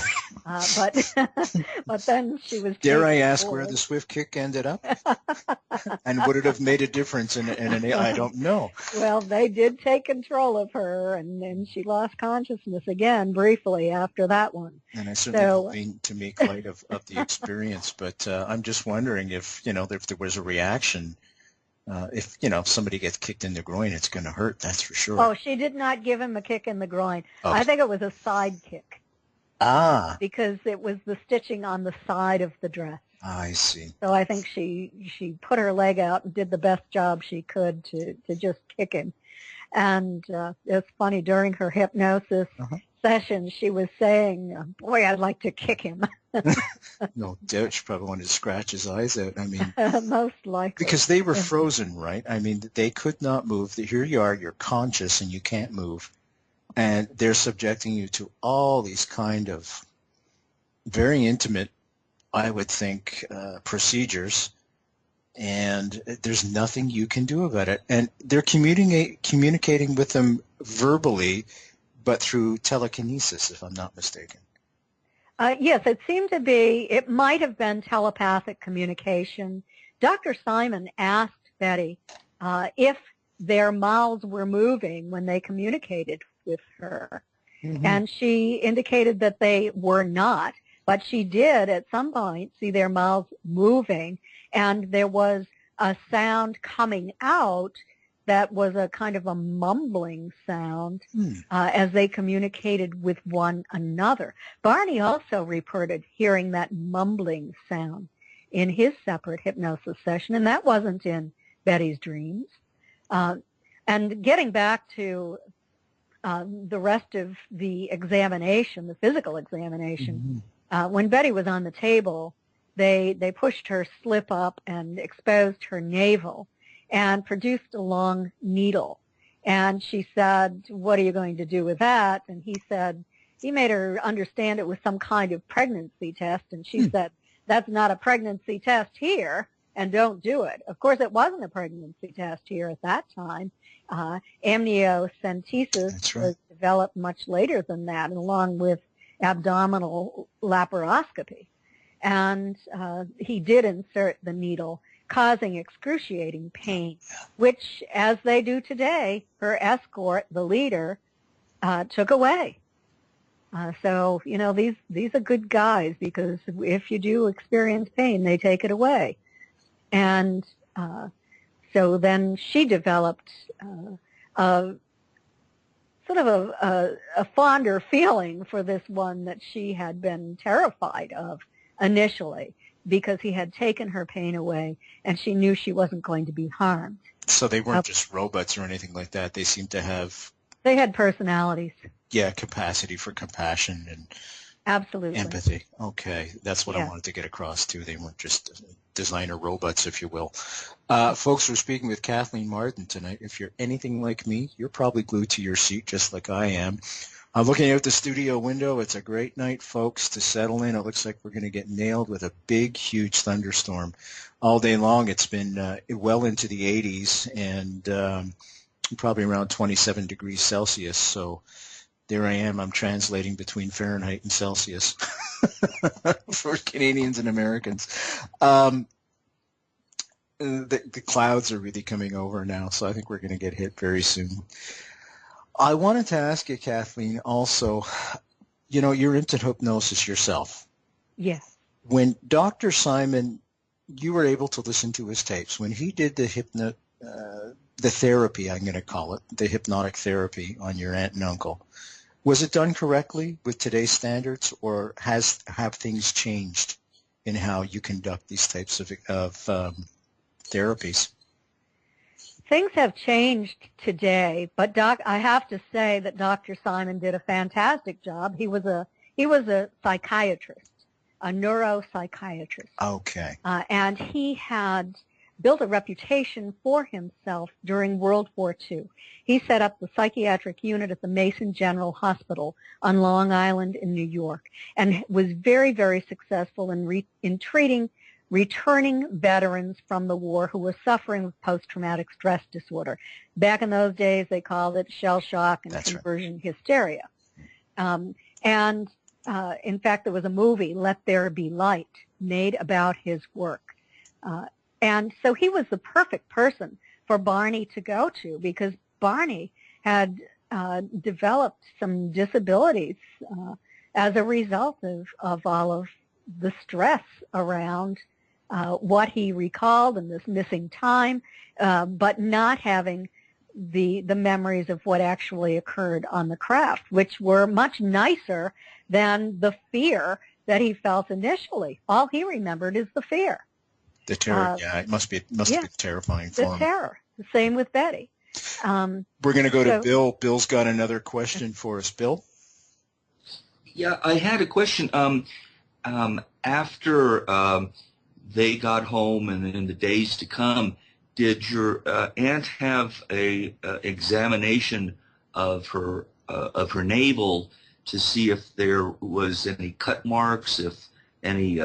But then she was... Dare I ask where the swift kick ended up? And would it have made a difference in I don't know. Well, they did take control of her, and then she lost consciousness again briefly after that one. And I certainly don't mean to make light of the experience, but I'm just wondering if there was a reaction. If somebody gets kicked in the groin, it's going to hurt, that's for sure. Oh, she did not give him a kick in the groin. Oh. I think it was a side kick. Ah. Because it was the stitching on the side of the dress. I see. So I think she put her leg out and did the best job she could to just kick him. And it's funny, during her hypnosis session, she was saying, boy, I'd like to kick him. No doubt she probably wanted to scratch his eyes out. I mean, most likely. Because they were frozen, right? I mean, they could not move. Here you are, you're conscious and you can't move. And they're subjecting you to all these kind of very intimate, I would think, procedures. and there's nothing you can do about it. And they're communicating with them verbally, but through telekinesis, if I'm not mistaken. Yes, it seemed to be, it might have been telepathic communication. Dr. Simon asked Betty if their mouths were moving when they communicated with her. Mm-hmm. And she indicated that they were not, but she did at some point see their mouths moving, and there was a sound coming out that was a kind of a mumbling sound as they communicated with one another. Barney also reported hearing that mumbling sound in his separate hypnosis session, and that wasn't in Betty's dreams. And getting back to the rest of the examination, the physical examination, when Betty was on the table, they pushed her slip up and exposed her navel and produced a long needle. And she said, "What are you going to do with that?" And he said, he made her understand it was some kind of pregnancy test. And she said, "That's not a pregnancy test here, and don't do it." Of course, it wasn't a pregnancy test here at that time. Amniocentesis was developed much later than that, along with abdominal laparoscopy. And he did insert the needle, causing excruciating pain, which, as they do today, her escort, the leader, took away. So, you know, these are good guys, because if you do experience pain, they take it away. And so then she developed a sort of a fonder feeling for this one that she had been terrified of initially, because he had taken her pain away, and she knew she wasn't going to be harmed. So they weren't just robots or anything like that. They seemed to have... They had personalities. Yeah, capacity for compassion and absolutely empathy. Okay, that's what I wanted to get across, too. They weren't just designer robots, if you will. Folks, we're speaking with Kathleen Marden tonight. If you're anything like me, you're probably glued to your seat just like I am. I'm looking out the studio window. It's a great night, folks, to settle in. It looks like we're going to get nailed with a big, huge thunderstorm all day long. It's been well into the 80s and probably around 27 degrees Celsius. So there I am. I'm translating between Fahrenheit and Celsius for Canadians and Americans. The clouds are really coming over now, so I think we're going to get hit very soon. I wanted to ask you, Kathleen, also, you know, you're into hypnosis yourself. Yes. When Dr. Simon, you were able to listen to his tapes, when he did the therapy, I'm going to call it, the hypnotic therapy on your aunt and uncle, was it done correctly with today's standards, or have things changed in how you conduct these types of therapies? Things have changed today, but I have to say that Dr. Simon did a fantastic job. He was a psychiatrist, a neuropsychiatrist. Okay. And he had built a reputation for himself during World War II. He set up the psychiatric unit at the Mason General Hospital on Long Island in New York, and was very, very successful in treating returning veterans from the war who were suffering with post-traumatic stress disorder. Back in those days, they called it shell shock and conversion hysteria. In fact, there was a movie, Let There Be Light, made about his work. And so he was the perfect person for Barney to go to, because Barney had developed some disabilities as a result of all of the stress around what he recalled and this missing time, but not having the memories of what actually occurred on the craft, which were much nicer than the fear that he felt initially. All he remembered is the fear. The terror, it must be terrifying for him. The terror. The same with Betty. We're going to go to Bill. Bill's got another question for us. Bill? Yeah, I had a question. After they got home and in the days to come, did your aunt have a examination of her navel to see if there was any cut marks, if any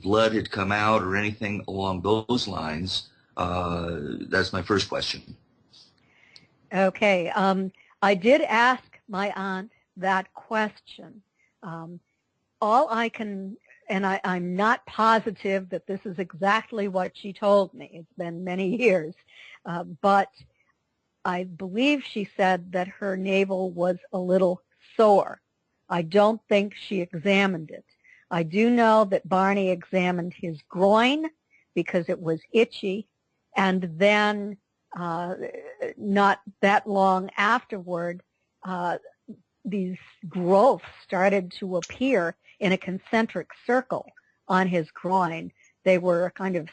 blood had come out or anything along those lines. That's my first question. Okay. I did ask my aunt that question. All I can, and I'm not positive that this is exactly what she told me. It's been many years. But I believe she said that her navel was a little sore. I don't think she examined it. I do know that Barney examined his groin because it was itchy, and then not that long afterward, these growths started to appear in a concentric circle on his groin. They were kind of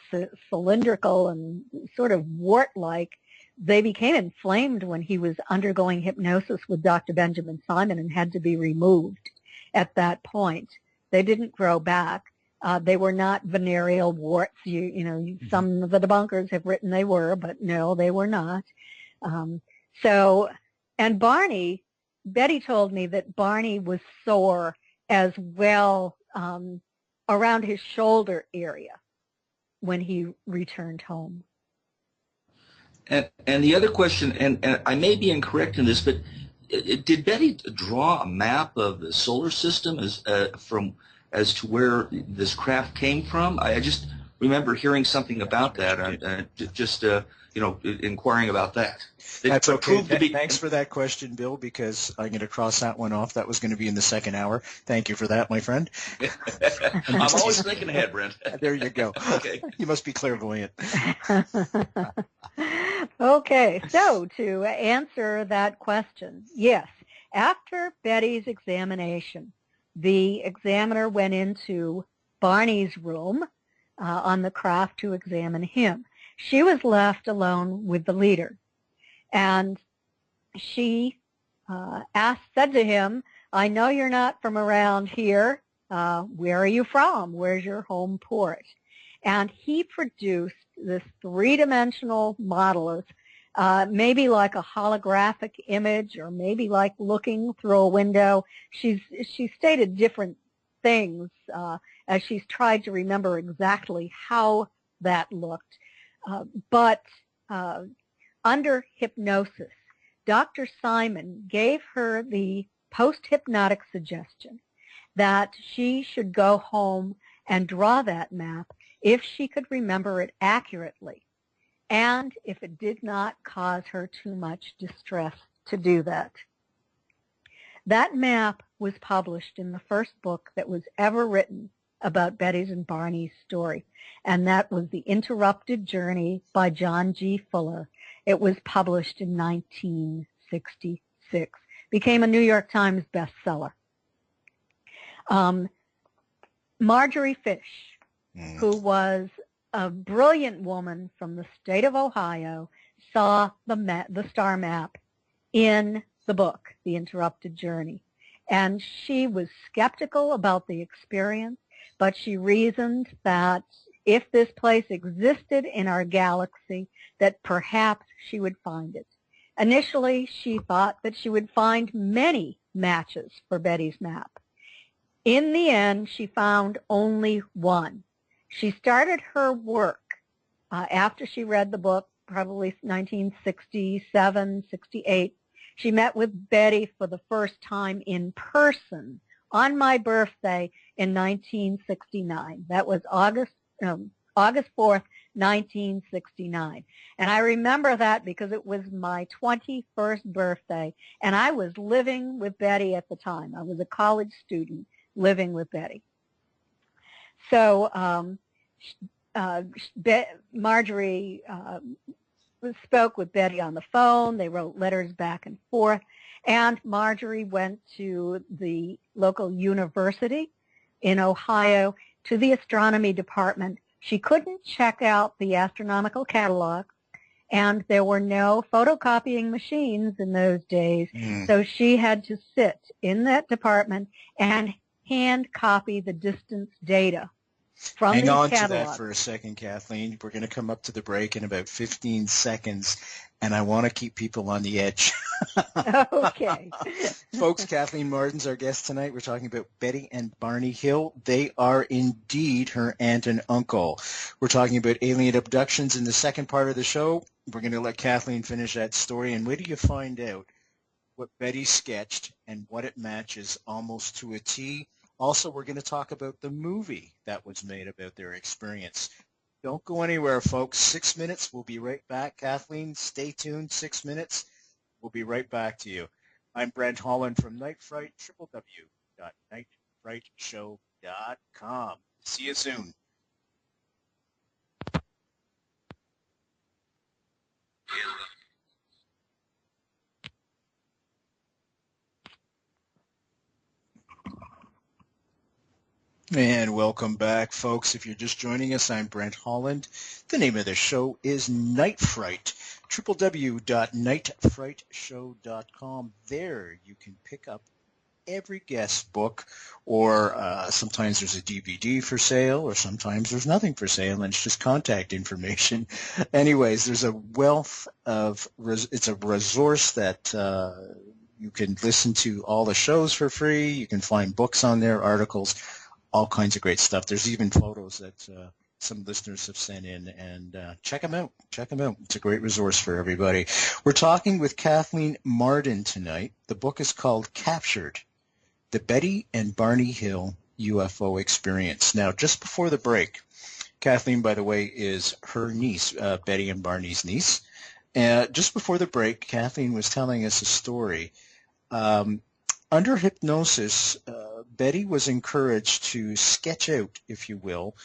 cylindrical and sort of wart-like. They became inflamed when he was undergoing hypnosis with Dr. Benjamin Simon and had to be removed at that point. They didn't grow back. They were not venereal warts. Some of the debunkers have written they were, but no, they were not. And Barney, Betty told me that Barney was sore as well around his shoulder area when he returned home. And the other question, and I may be incorrect in this, but did Betty draw a map of the solar system as to where this craft came from? I just remember hearing something about that. Inquiring about that. That's okay. Thanks for that question, Bill, because I'm going to cross that one off. That was going to be in the second hour. Thank you for that, my friend. I'm always thinking ahead, Brent. There you go. Okay. You must be clairvoyant. Okay, so to answer that question, yes, after Betty's examination, the examiner went into Barney's room on the craft to examine him. She was left alone with the leader, and she said to him, "I know you're not from around here. Where are you from? Where's your home port?" And he produced this three-dimensional model of maybe like a holographic image, or maybe like looking through a window. She stated different things as she's tried to remember exactly how that looked. But under hypnosis, Dr. Simon gave her the post-hypnotic suggestion that she should go home and draw that map if she could remember it accurately, and if it did not cause her too much distress to do that. That map was published in the first book that was ever written about Betty's and Barney's story, and that was The Interrupted Journey by John G. Fuller. It was published in 1966. Became a New York Times bestseller. Marjorie Fish, who was a brilliant woman from the state of Ohio, saw the star map in the book, The Interrupted Journey. And she was skeptical about the experience, but she reasoned that if this place existed in our galaxy, that perhaps she would find it. Initially, she thought that she would find many matches for Betty's map. In the end, she found only one. She started her work after she read the book, probably 1967, 68. She met with Betty for the first time in person on my birthday in 1969. That was August 4th, 1969. And I remember that because it was my 21st birthday, and I was living with Betty at the time. I was a college student living with Betty. So Marjorie spoke with Betty on the phone. They wrote letters back and forth. And Marjorie went to the local university in Ohio to the astronomy department. She couldn't check out the astronomical catalog, and there were no photocopying machines in those days. So she had to sit in that department and hand copy the distance data from the catalog. Hang on to that for a second, Kathleen. We're going to come up to the break in about 15 seconds. and I want to keep people on the edge. Okay. Folks, Kathleen Marden's our guest tonight. We're talking about Betty and Barney Hill. They are indeed her aunt and uncle. We're talking about alien abductions in the second part of the show. We're going to let Kathleen finish that story, and wait till you find out what Betty sketched and what it matches almost to a T. Also, we're going to talk about the movie that was made about their experience. Don't go anywhere, folks. 6 minutes. We'll be right back. Kathleen, stay tuned. 6 minutes. We'll be right back to you. I'm Brent Holland from Night Fright, www.nightfrightshow.com. See you soon. And welcome back, folks. If you're just joining us, I'm Brent Holland. The name of the show is Night Fright, www.nightfrightshow.com. There you can pick up every guest book, or sometimes there's a DVD for sale, or sometimes there's nothing for sale, and it's just contact information. Anyways, there's a wealth of, it's a resource that you can listen to all the shows for free. You can find books on there, articles, all kinds of great stuff. There's even photos that some listeners have sent in, and check them out. Check them out. It's a great resource for everybody. We're talking with Kathleen Marden tonight. The book is called Captured, The Betty and Barney Hill UFO Experience. Now, just before the break, Kathleen, by the way, is her niece, Betty and Barney's niece. Just before the break, Kathleen was telling us a story. Under hypnosis, Betty was encouraged to sketch out, if you will,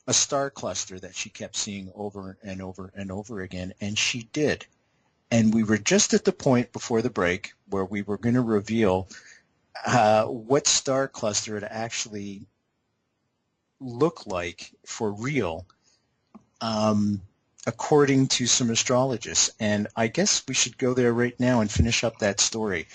a star cluster that she kept seeing over and over and over again, and she did. And we were just at the point before the break where we were going to reveal what star cluster it actually looked like for real, according to some astrologists. And I guess we should go there right now and finish up that story.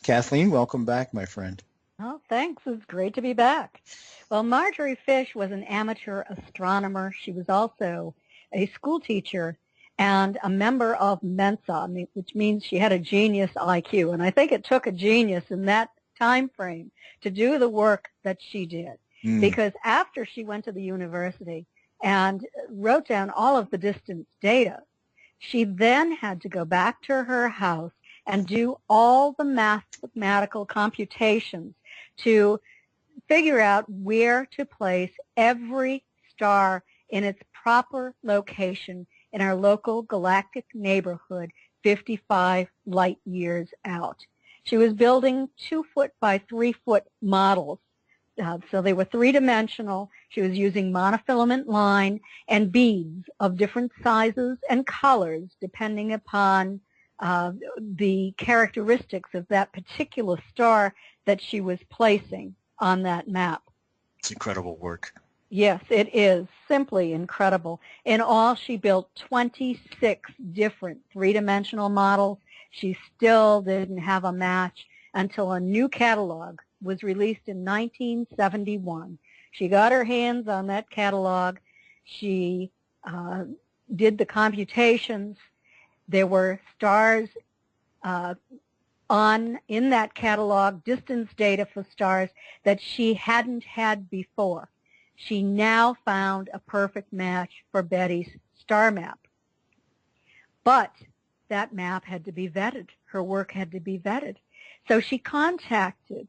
Kathleen, welcome back, my friend. Oh, thanks. It's great to be back. Well, Marjorie Fish was an amateur astronomer. She was also a school teacher and a member of Mensa, which means she had a genius IQ. And I think it took a genius in that time frame to do the work that she did. Because after she went to the university and wrote down all of the distance data, she then had to go back to her house and do all the mathematical computations to figure out where to place every star in its proper location in our local galactic neighborhood 55 light years out. She was building 2-foot by 3-foot models. So they were three-dimensional. She was using monofilament line and beads of different sizes and colors depending upon the characteristics of that particular star that she was placing on that map. It's incredible work. Yes, it is simply incredible. In all, she built 26 different three-dimensional models. She still didn't have a match until a new catalog was released in 1971. She got her hands on that catalog. She did the computations. There were stars in that catalog, distance data for stars that she hadn't had before. She now found a perfect match for Betty's star map. But that map had to be vetted. Her work had to be vetted. So she contacted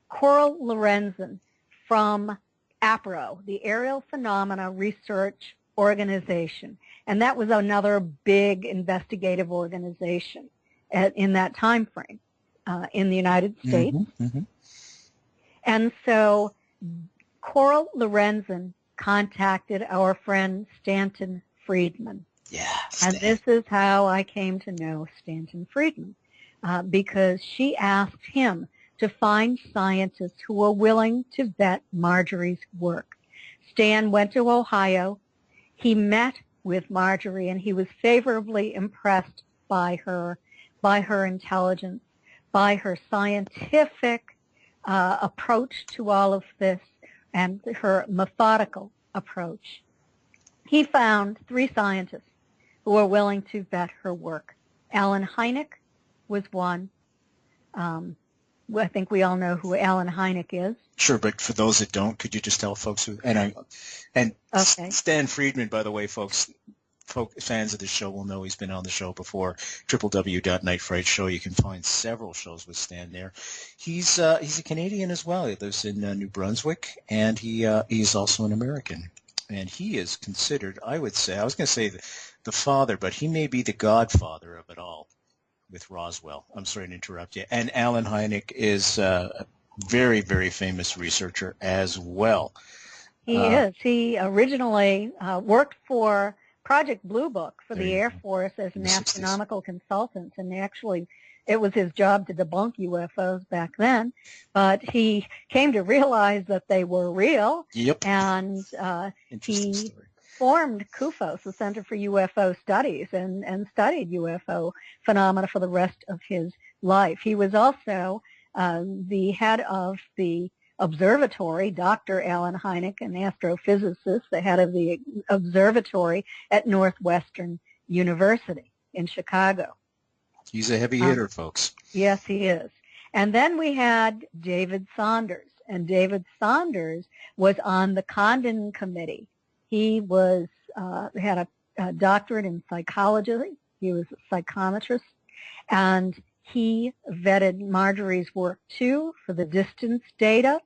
Coral Lorenzen from APRO, the Aerial Phenomena Research Organization. And that was another big investigative organization in that time frame in the United States. And so Coral Lorenzen contacted our friend Stanton Friedman. Yeah. And this is how I came to know Stanton Friedman, because she asked him to find scientists who were willing to vet Marjorie's work. Stan went to Ohio. He met with Marjorie, and he was favorably impressed by her intelligence, by her scientific approach to all of this, and her methodical approach. He found 3 scientists who are willing to vet her work. Alan Hynek was one. I think we all know who Alan Hynek is. Sure, but for those that don't, could you just tell folks who? And Okay. Stan Friedman, by the way, folks, fans of the show will know he's been on the show before. www.nightfright show. You can find several shows with Stan there. He's a Canadian as well. He lives in New Brunswick, and he's also an American. And he is considered, I would say, I was going to say the father, but he may be the godfather of it all with Roswell. I'm sorry to interrupt you. And Alan Hynek is a very, very famous researcher as well. He is. He originally worked for Project Blue Book for the Air Force as an astronomical consultant, and actually it was his job to debunk UFOs back then, but he came to realize that they were real. Yep. And he formed CUFOS, the Center for UFO Studies, and studied UFO phenomena for the rest of his life. He was also the head of the observatory, Dr. Alan Hynek, an astrophysicist, the head of the observatory at Northwestern University in Chicago. He's a heavy hitter, folks. Yes, he is. And then we had David Saunders, and David Saunders was on the Condon Committee. He was had a doctorate in psychology. He was a psychometrist, and he vetted Marjorie's work too for the distance data.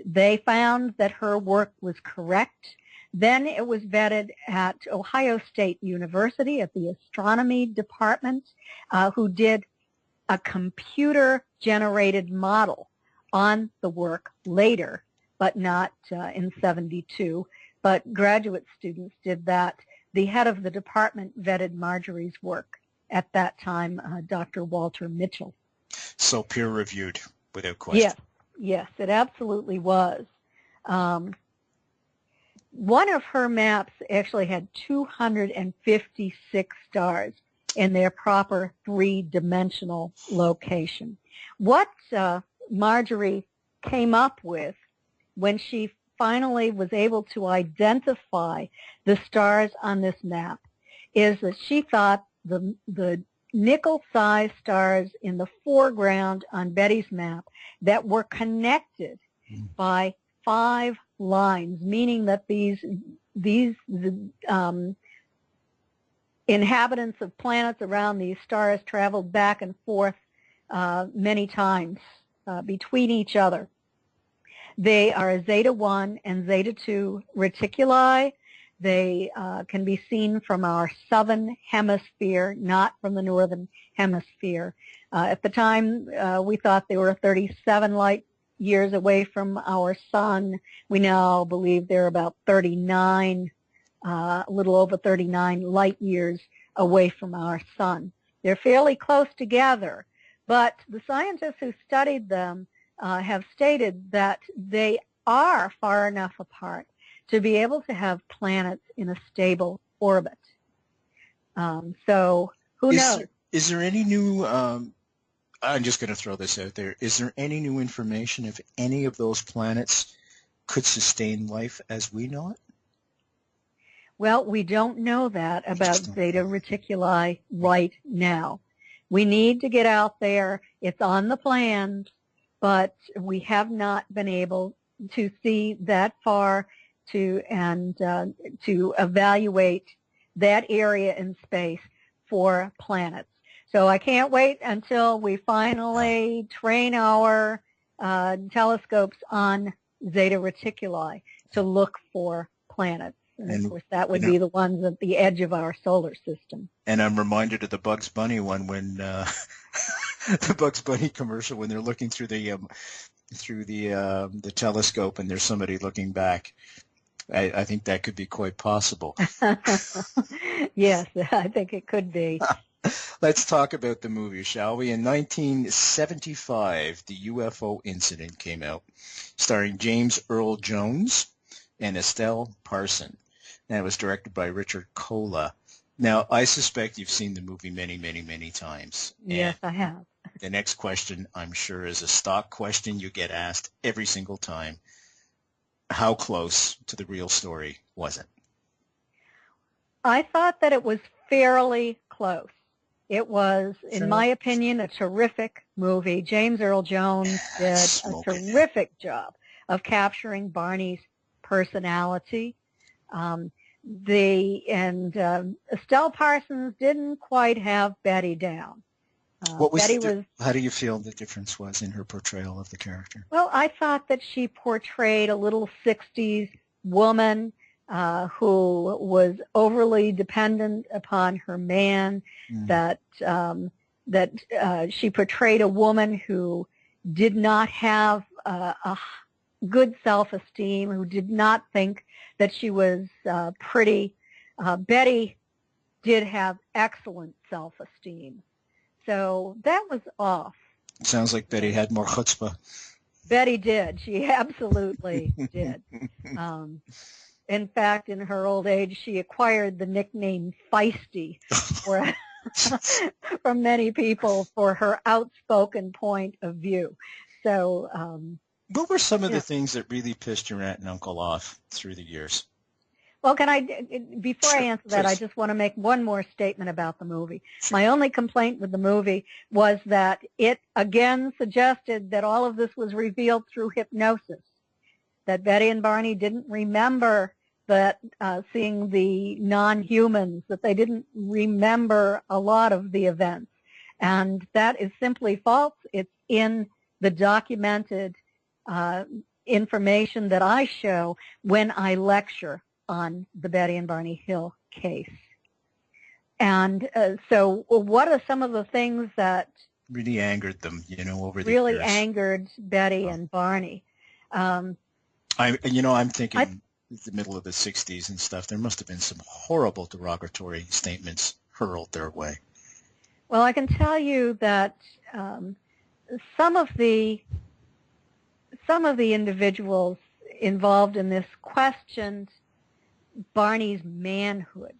They found that her work was correct. Then it was vetted at Ohio State University at the astronomy department, who did a computer-generated model on the work later, but not in 72. But graduate students did that. The head of the department vetted Marjorie's work at that time, Dr. Walter Mitchell. So peer-reviewed, without question. Yes, it absolutely was. One of her maps actually had 256 stars in their proper three-dimensional location. What Marjorie came up with when she finally was able to identify the stars on this map is that she thought the nickel-sized stars in the foreground on Betty's map that were connected by 5 lines, meaning that these inhabitants of planets around these stars traveled back and forth many times between each other. They are Zeta 1 and Zeta 2 reticuli. They can be seen from our southern hemisphere, not from the northern hemisphere. At the time, we thought they were 37 light years away from our sun. We now believe they're about 39, a little over 39 light years away from our sun. They're fairly close together, but the scientists who studied them have stated that they are far enough apart to be able to have planets in a stable orbit. So who knows? Is there any new, I'm just going to throw this out there, is there any new information if any of those planets could sustain life as we know it? Well, we don't know that about Zeta Reticuli right now. We need to get out there. It's on the plans, but we have not been able to see that far to evaluate that area in space for planets. So I can't wait until we finally train our telescopes on Zeta Reticuli to look for planets. And of course, that would be the ones at the edge of our solar system. And I'm reminded of the Bugs Bunny one when the Bugs Bunny commercial when they're looking through the telescope and there's somebody looking back. I think that could be quite possible. Yes, I think it could be. Let's talk about the movie, shall we? In 1975, the UFO Incident came out, starring James Earl Jones and Estelle Parson. And it was directed by Richard Cola. Now, I suspect you've seen the movie many, many, many times. Yes, I have. The next question, I'm sure, is a stock question you get asked every single time. How close to the real story was it? I thought that it was fairly close. It was, in my opinion, a terrific movie. James Earl Jones did a terrific job of capturing Barney's personality. Estelle Parsons didn't quite have Betty down. How do you feel the difference was in her portrayal of the character? Well, I thought that she portrayed a little 60s woman who was overly dependent upon her man, that she portrayed a woman who did not have a good self-esteem, who did not think that she was pretty. Betty did have excellent self-esteem. So that was off. Sounds like Betty had more chutzpah. Betty did. She absolutely did. In fact, in her old age, she acquired the nickname Feisty from many people for her outspoken point of view. So, what were some of the things that really pissed your aunt and uncle off through the years? Well, before I answer that, I just want to make one more statement about the movie. My only complaint with the movie was that it again suggested that all of this was revealed through hypnosis, that Betty and Barney didn't remember that seeing the non-humans, that they didn't remember a lot of the events. And that is simply false. It's in the documented information that I show when I lecture on the Betty and Barney Hill case. And so what are some of the things that really angered them, over the really years? Angered Betty and Barney? I'm thinking the middle of the 60s and stuff, there must have been some horrible derogatory statements hurled their way. Well, I can tell you that some of the individuals involved in this questioned Barney's manhood,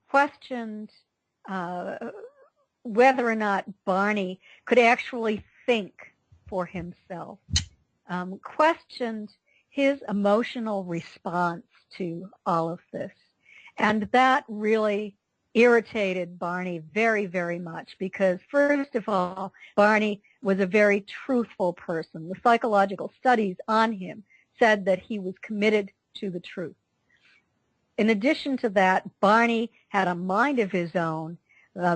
questioned whether or not Barney could actually think for himself, questioned his emotional response to all of this. And that really irritated Barney very, very much because, first of all, Barney was a very truthful person. The psychological studies on him said that he was committed to the truth. In addition to that, Barney had a mind of his own.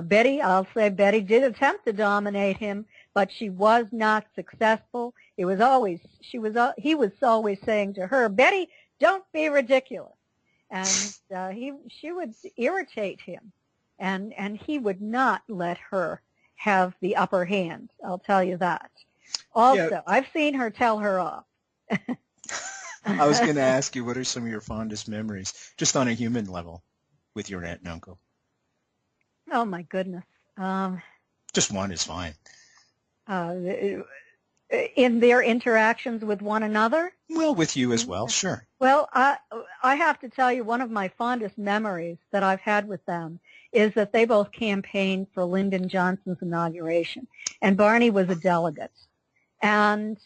Betty did attempt to dominate him, but she was not successful. He was always saying to her, "Betty, don't be ridiculous." And she would irritate him, and he would not let her have the upper hand. I'll tell you that. Also, I've seen her tell her off. I was going to ask you, what are some of your fondest memories, just on a human level, with your aunt and uncle? Oh, my goodness. Just one is fine. In their interactions with one another? Well, with you as well, sure. Well, I have to tell you, one of my fondest memories that I've had with them is that they both campaigned for Lyndon Johnson's inauguration, and Barney was a delegate. And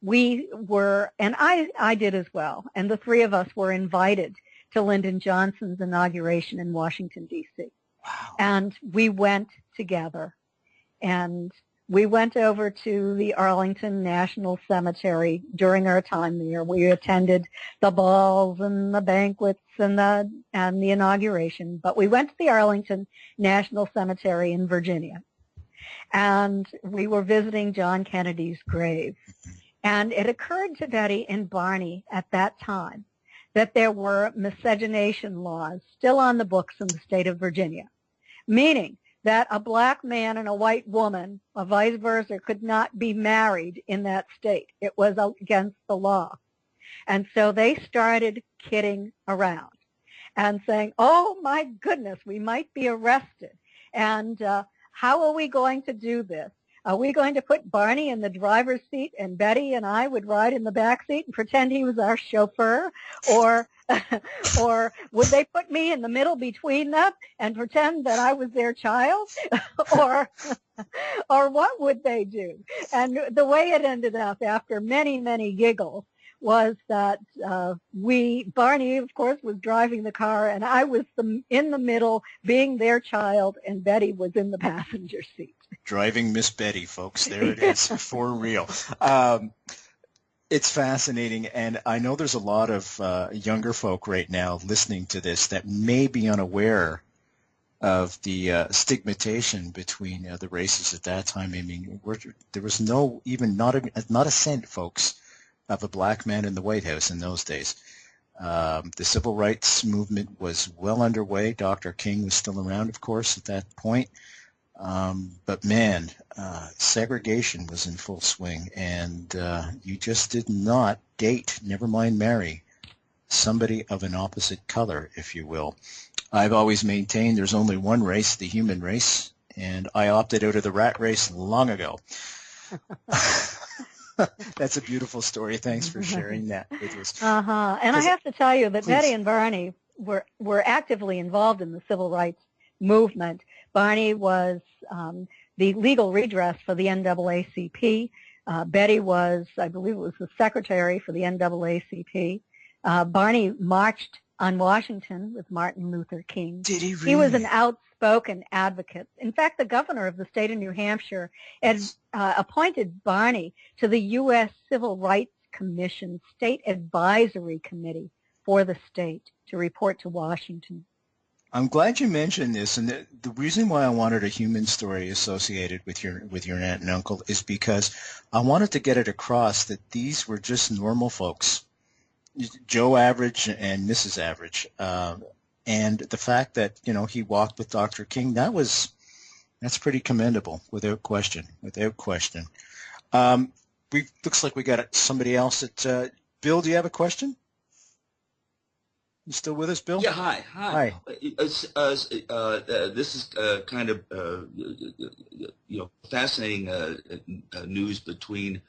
we were, and I did as well, and the three of us were invited to Lyndon Johnson's inauguration in Washington, D.C. Wow. And we went together, and we went over to the Arlington National Cemetery during our time there. We attended the balls and the banquets and the inauguration, but we went to the Arlington National Cemetery in Virginia, and we were visiting John Kennedy's grave. And it occurred to Betty and Barney at that time that there were miscegenation laws still on the books in the state of Virginia, meaning that a black man and a white woman, or vice versa, could not be married in that state. It was against the law. And so they started kidding around and saying, "Oh, my goodness, we might be arrested. And how are we going to do this? Are we going to put Barney in the driver's seat and Betty and I would ride in the back seat and pretend he was our chauffeur? Or would they put me in the middle between them and pretend that I was their child? or what would they do?" And the way it ended up, after many, many giggles, was that Barney, of course, was driving the car, and I was in the middle, being their child, and Betty was in the passenger seat. Driving Miss Betty, folks. There it is, for real. It's fascinating, and I know there's a lot of younger folk right now listening to this that may be unaware of the stigmatization between the races at that time. I mean, there was not a cent, folks, of a black man in the White House in those days. The civil rights movement was well underway. Dr. King was still around, of course, at that point. But man, segregation was in full swing, and you just did not date, never mind marry, somebody of an opposite color, if you will. I've always maintained there's only one race, the human race, and I opted out of the rat race long ago. That's a beautiful story. Thanks for sharing that with us. And I have to tell you that Betty and Barney were actively involved in the civil rights movement. Barney was the legal redress for the NAACP. Betty was, I believe it was the secretary for the NAACP. Barney marched on Washington with Martin Luther King. Did he really? He was an outspoken advocate. In fact, the governor of the state of New Hampshire had appointed Barney to the U.S. Civil Rights Commission State Advisory Committee for the state to report to Washington. I'm glad you mentioned this, and the reason why I wanted a human story associated with your aunt and uncle is because I wanted to get it across that these were just normal folks, Joe Average and Mrs. Average, and the fact that he walked with Dr. King, that's pretty commendable, without question. Looks like we got somebody else that Bill. Do you have a question? You still with us, Bill? Yeah, hi. Hi. This is kind of fascinating news between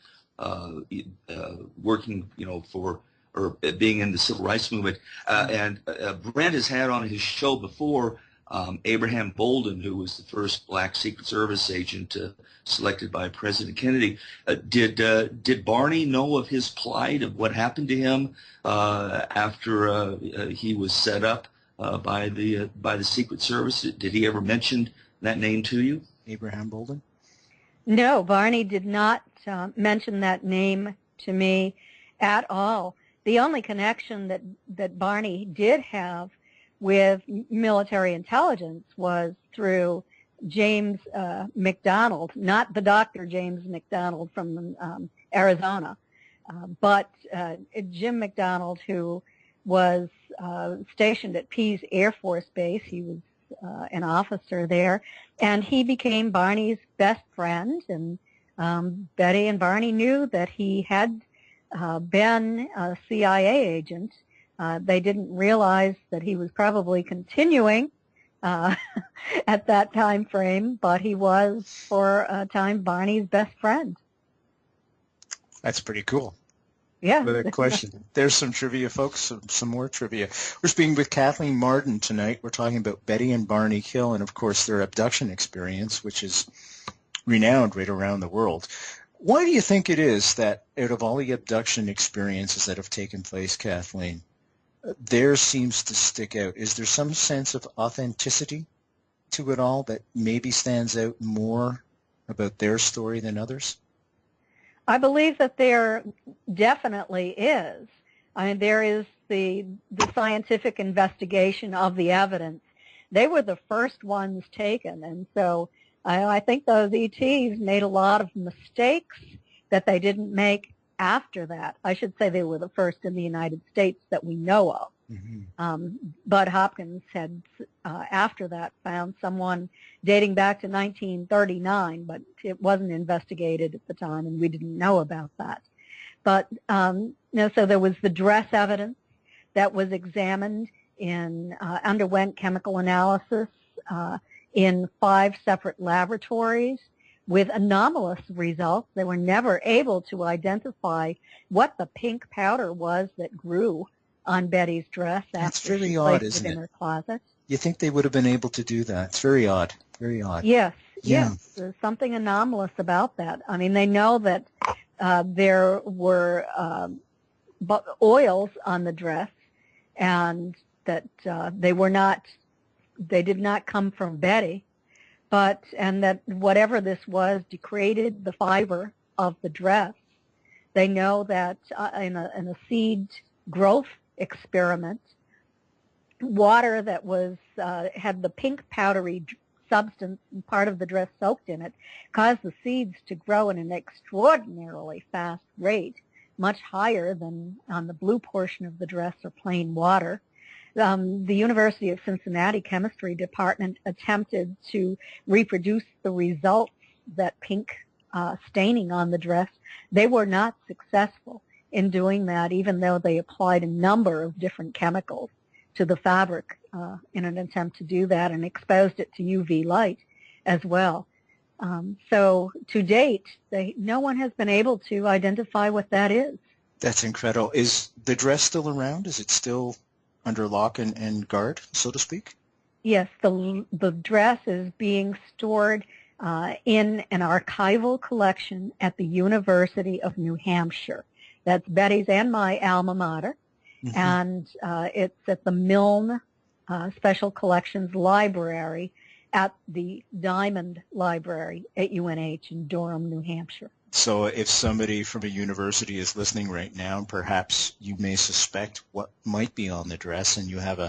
working for or being in the civil rights movement, and Brent has had on his show before Abraham Bolden, who was the first black Secret Service agent selected by President Kennedy. Did Barney know of his plight, of what happened to him after he was set up by the Secret Service? Did he ever mention that name to you? Abraham Bolden? No, Barney did not mention that name to me at all. The only connection that Barney did have with military intelligence was through James McDonald, not the Dr. James McDonald from Arizona, but Jim McDonald, who was stationed at Pease Air Force Base. He was an officer there, and he became Barney's best friend, and Betty and Barney knew that he had been a CIA agent. They didn't realize that he was probably continuing at that time frame, but he was, for a time, Barney's best friend. That's pretty cool. Yeah. Without question. There's some trivia, folks, some more trivia. We're speaking with Kathleen Marden tonight. We're talking about Betty and Barney Hill and, of course, their abduction experience, which is renowned right around the world. Why do you think it is that out of all the abduction experiences that have taken place, Kathleen, theirs seems to stick out? Is there some sense of authenticity to it all that maybe stands out more about their story than others? I believe that there definitely is. I mean, there is the scientific investigation of the evidence. They were the first ones taken, and so I think those ETs made a lot of mistakes that they didn't make after that. I should say they were the first in the United States that we know of. Mm-hmm. Bud Hopkins had, after that, found someone dating back to 1939, but it wasn't investigated at the time, and we didn't know about that. But so there was the dress evidence that was examined underwent chemical analysis in 5 separate laboratories with anomalous results. They were never able to identify what the pink powder was that grew on Betty's dress after she placed it in her closet. You think they would have been able to do that? It's very odd. Very odd. Yes. There's something anomalous about that. I mean, they know that there were oils on the dress, and that they did not come from Betty, and that whatever this was degraded the fiber of the dress. They know that in a seed growth experiment, water that had the pink powdery substance and part of the dress soaked in it caused the seeds to grow at an extraordinarily fast rate, much higher than on the blue portion of the dress or plain water. The University of Cincinnati chemistry department attempted to reproduce the results, that pink staining on the dress. They were not successful in doing that, even though they applied a number of different chemicals to the fabric in an attempt to do that, and exposed it to UV light as well. So to date, no one has been able to identify what that is. That's incredible. Is the dress still around? Is it still under lock and guard, so to speak? Yes, the dress is being stored in an archival collection at the University of New Hampshire. That's Betty's and my alma mater. Mm-hmm. And it's at the Milne Special Collections Library at the Diamond Library at UNH in Durham, New Hampshire. So if somebody from a university is listening right now, and perhaps you may suspect what might be on the dress, and you have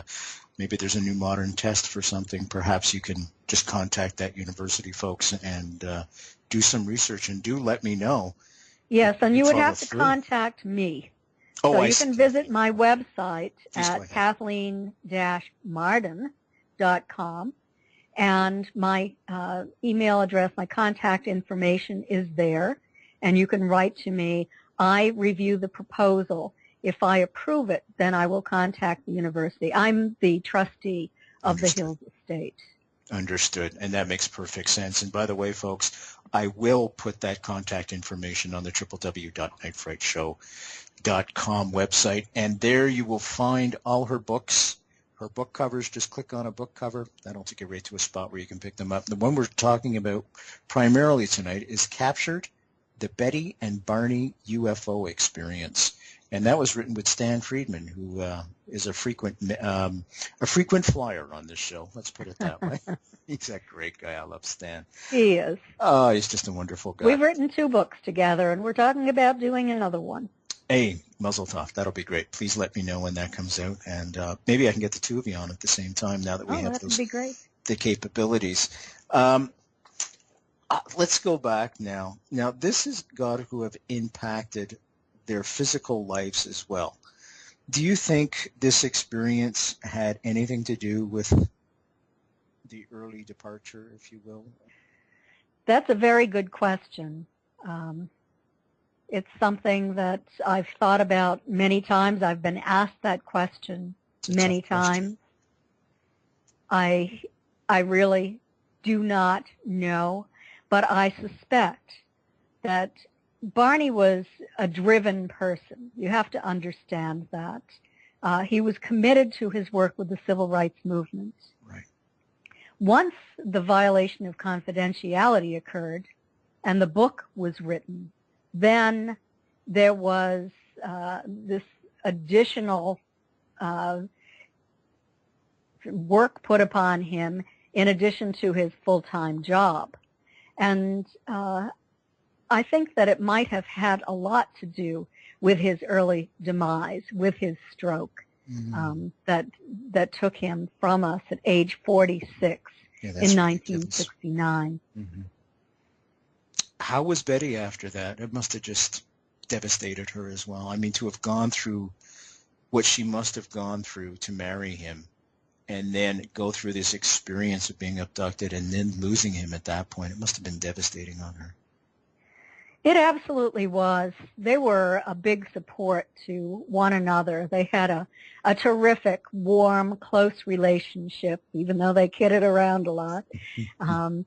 maybe there's a new modern test for something, perhaps you can just contact that university folks and do some research, and do let me know. Yes, and you would have to contact me. Oh, so you can visit my website at Kathleen-Marden.com, and my email address, my contact information is there, and you can write to me. I review the proposal. If I approve it, then I will contact the university. I'm the trustee of the Hills Estate. Understood, and that makes perfect sense. And by the way, folks, I will put that contact information on the www.nightfrightshow.com website, and there you will find all her books, her book covers. Just click on a book cover. That'll take you right to a spot where you can pick them up. The one we're talking about primarily tonight is Captured, the Betty and Barney UFO Experience. And that was written with Stan Friedman, who is a frequent flyer on this show. Let's put it that way. He's a great guy. I love Stan. He is. Oh, he's just a wonderful guy. We've written 2 books together, and we're talking about doing another one. Hey, Muzzle Tov, that'll be great. Please let me know when that comes out, and maybe I can get the 2 of you on at the same time now that we have those, be great. The capabilities. Let's go back now. Now, this is God who have impacted their physical lives as well. Do you think this experience had anything to do with the early departure, if you will? That's a very good question. It's something that I've thought about many times. I've been asked that question many times. I really do not know, but I suspect that Barney was a driven person. You have to understand that. He was committed to his work with the civil rights movement. Right. Once the violation of confidentiality occurred and the book was written, then there was this additional work put upon him in addition to his full-time job. And I think that it might have had a lot to do with his early demise, with his stroke, that took him from us at age 46 in 1969. Mm-hmm. How was Betty after that? It must have just devastated her as well. I mean, to have gone through what she must have gone through to marry him, and then go through this experience of being abducted and then losing him at that point, it must have been devastating on her. It absolutely was. They were a big support to one another. They had a terrific, warm, close relationship, even though they kidded around a lot. And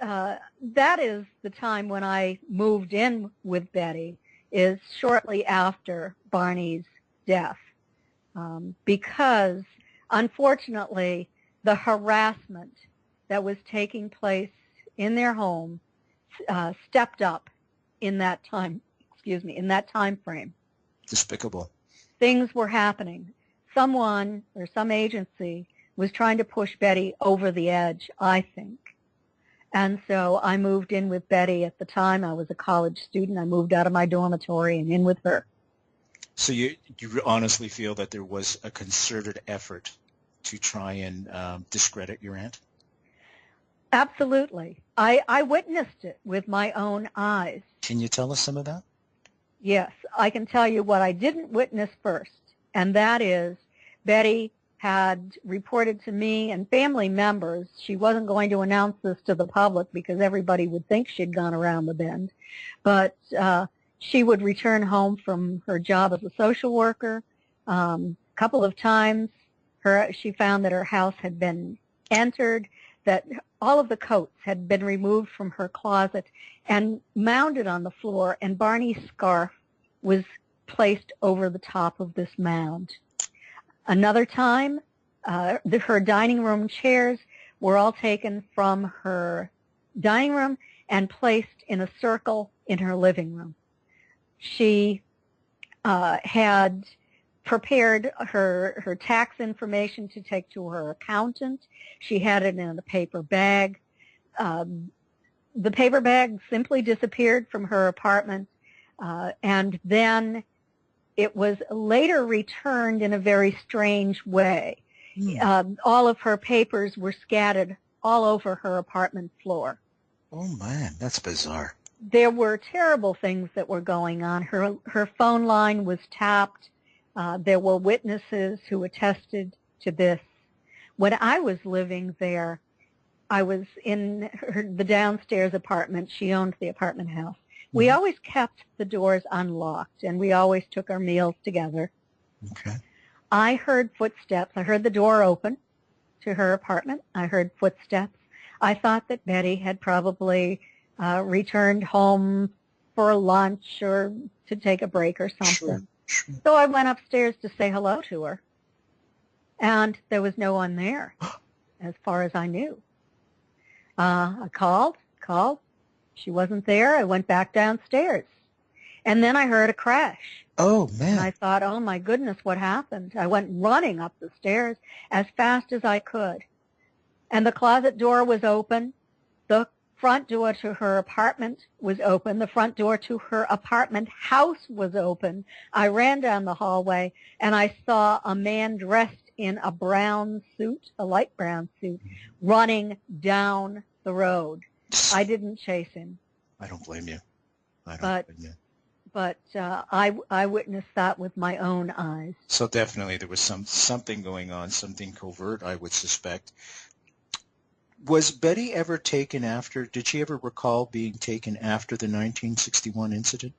that is the time when I moved in with Betty, is shortly after Barney's death, because unfortunately the harassment that was taking place in their home stepped up in that time frame. Despicable. Things were happening. Someone or some agency was trying to push Betty over the edge, I think. And so I moved in with Betty. At the time, I was a college student. I moved out of my dormitory and in with her. So you honestly feel that there was a concerted effort to try and discredit your aunt? Absolutely. I witnessed it with my own eyes. Can you tell us some of that? Yes, I can tell you what I didn't witness first, and that is Betty had reported to me and family members. She wasn't going to announce this to the public because everybody would think she'd gone around the bend, but she would return home from her job as a social worker. A couple of times she found that her house had been entered, that all of the coats had been removed from her closet and mounded on the floor, and Barney's scarf was placed over the top of this mound. Another time, her dining room chairs were all taken from her dining room and placed in a circle in her living room. She had prepared her tax information to take to her accountant. She had it in a paper bag. The paper bag simply disappeared from her apartment, and then it was later returned in a very strange way. All of her papers were scattered all over her apartment floor. Oh, man, that's bizarre. There were terrible things that were going on. Her phone line was tapped. There were witnesses who attested to this. When I was living there, I was in the downstairs apartment. She owned the apartment house. We always kept the doors unlocked, and we always took our meals together. Okay. I heard footsteps. I heard the door open to her apartment. I heard footsteps. I thought that Betty had probably returned home for lunch or to take a break or something. Sure. So I went upstairs to say hello to her, and there was no one there, as far as I knew. I called. She wasn't there. I went back downstairs, and then I heard a crash. Oh, man. And I thought, oh, my goodness, what happened? I went running up the stairs as fast as I could, and the closet door was open. The front door to her apartment was open. The front door to her apartment house was open. I ran down the hallway, and I saw a man dressed in a brown suit, a light brown suit, running down the road. I didn't chase him. I don't blame you. But I witnessed that with my own eyes. So definitely there was something going on, something covert, I would suspect. Was Betty ever taken after, did she ever recall being taken after the 1961 incident?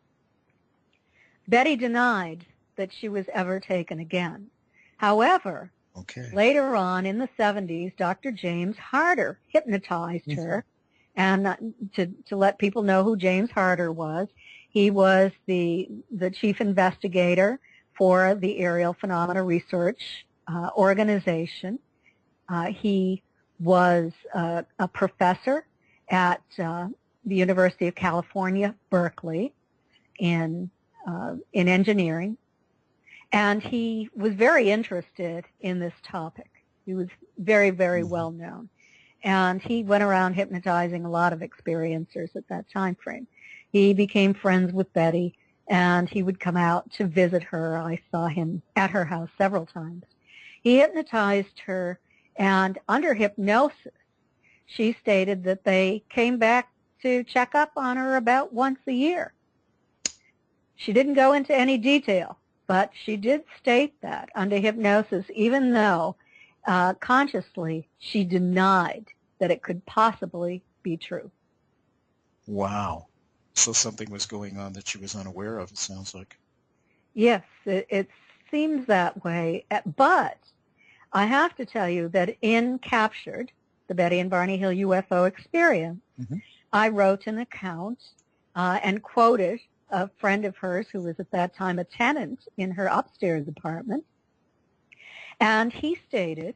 Betty denied that she was ever taken again. However, later on in the 70s, Dr. James Harder hypnotized her. And to let people know who James Harder was, he was the chief investigator for the Aerial Phenomena Research Organization. He was a professor at the University of California, Berkeley, in engineering, and he was very interested in this topic. He was very, very well known, and he went around hypnotizing a lot of experiencers at that time frame. He became friends with Betty, and he would come out to visit her. I saw him at her house several times. He hypnotized her, and under hypnosis, she stated that they came back to check up on her about once a year. She didn't go into any detail, but she did state that under hypnosis, even though consciously she denied that it could possibly be true. Wow. So something was going on that she was unaware of, it sounds like. Yes, it seems that way, but I have to tell you that in Captured, the Betty and Barney Hill UFO Experience, I wrote an account and quoted a friend of hers who was at that time a tenant in her upstairs apartment, and he stated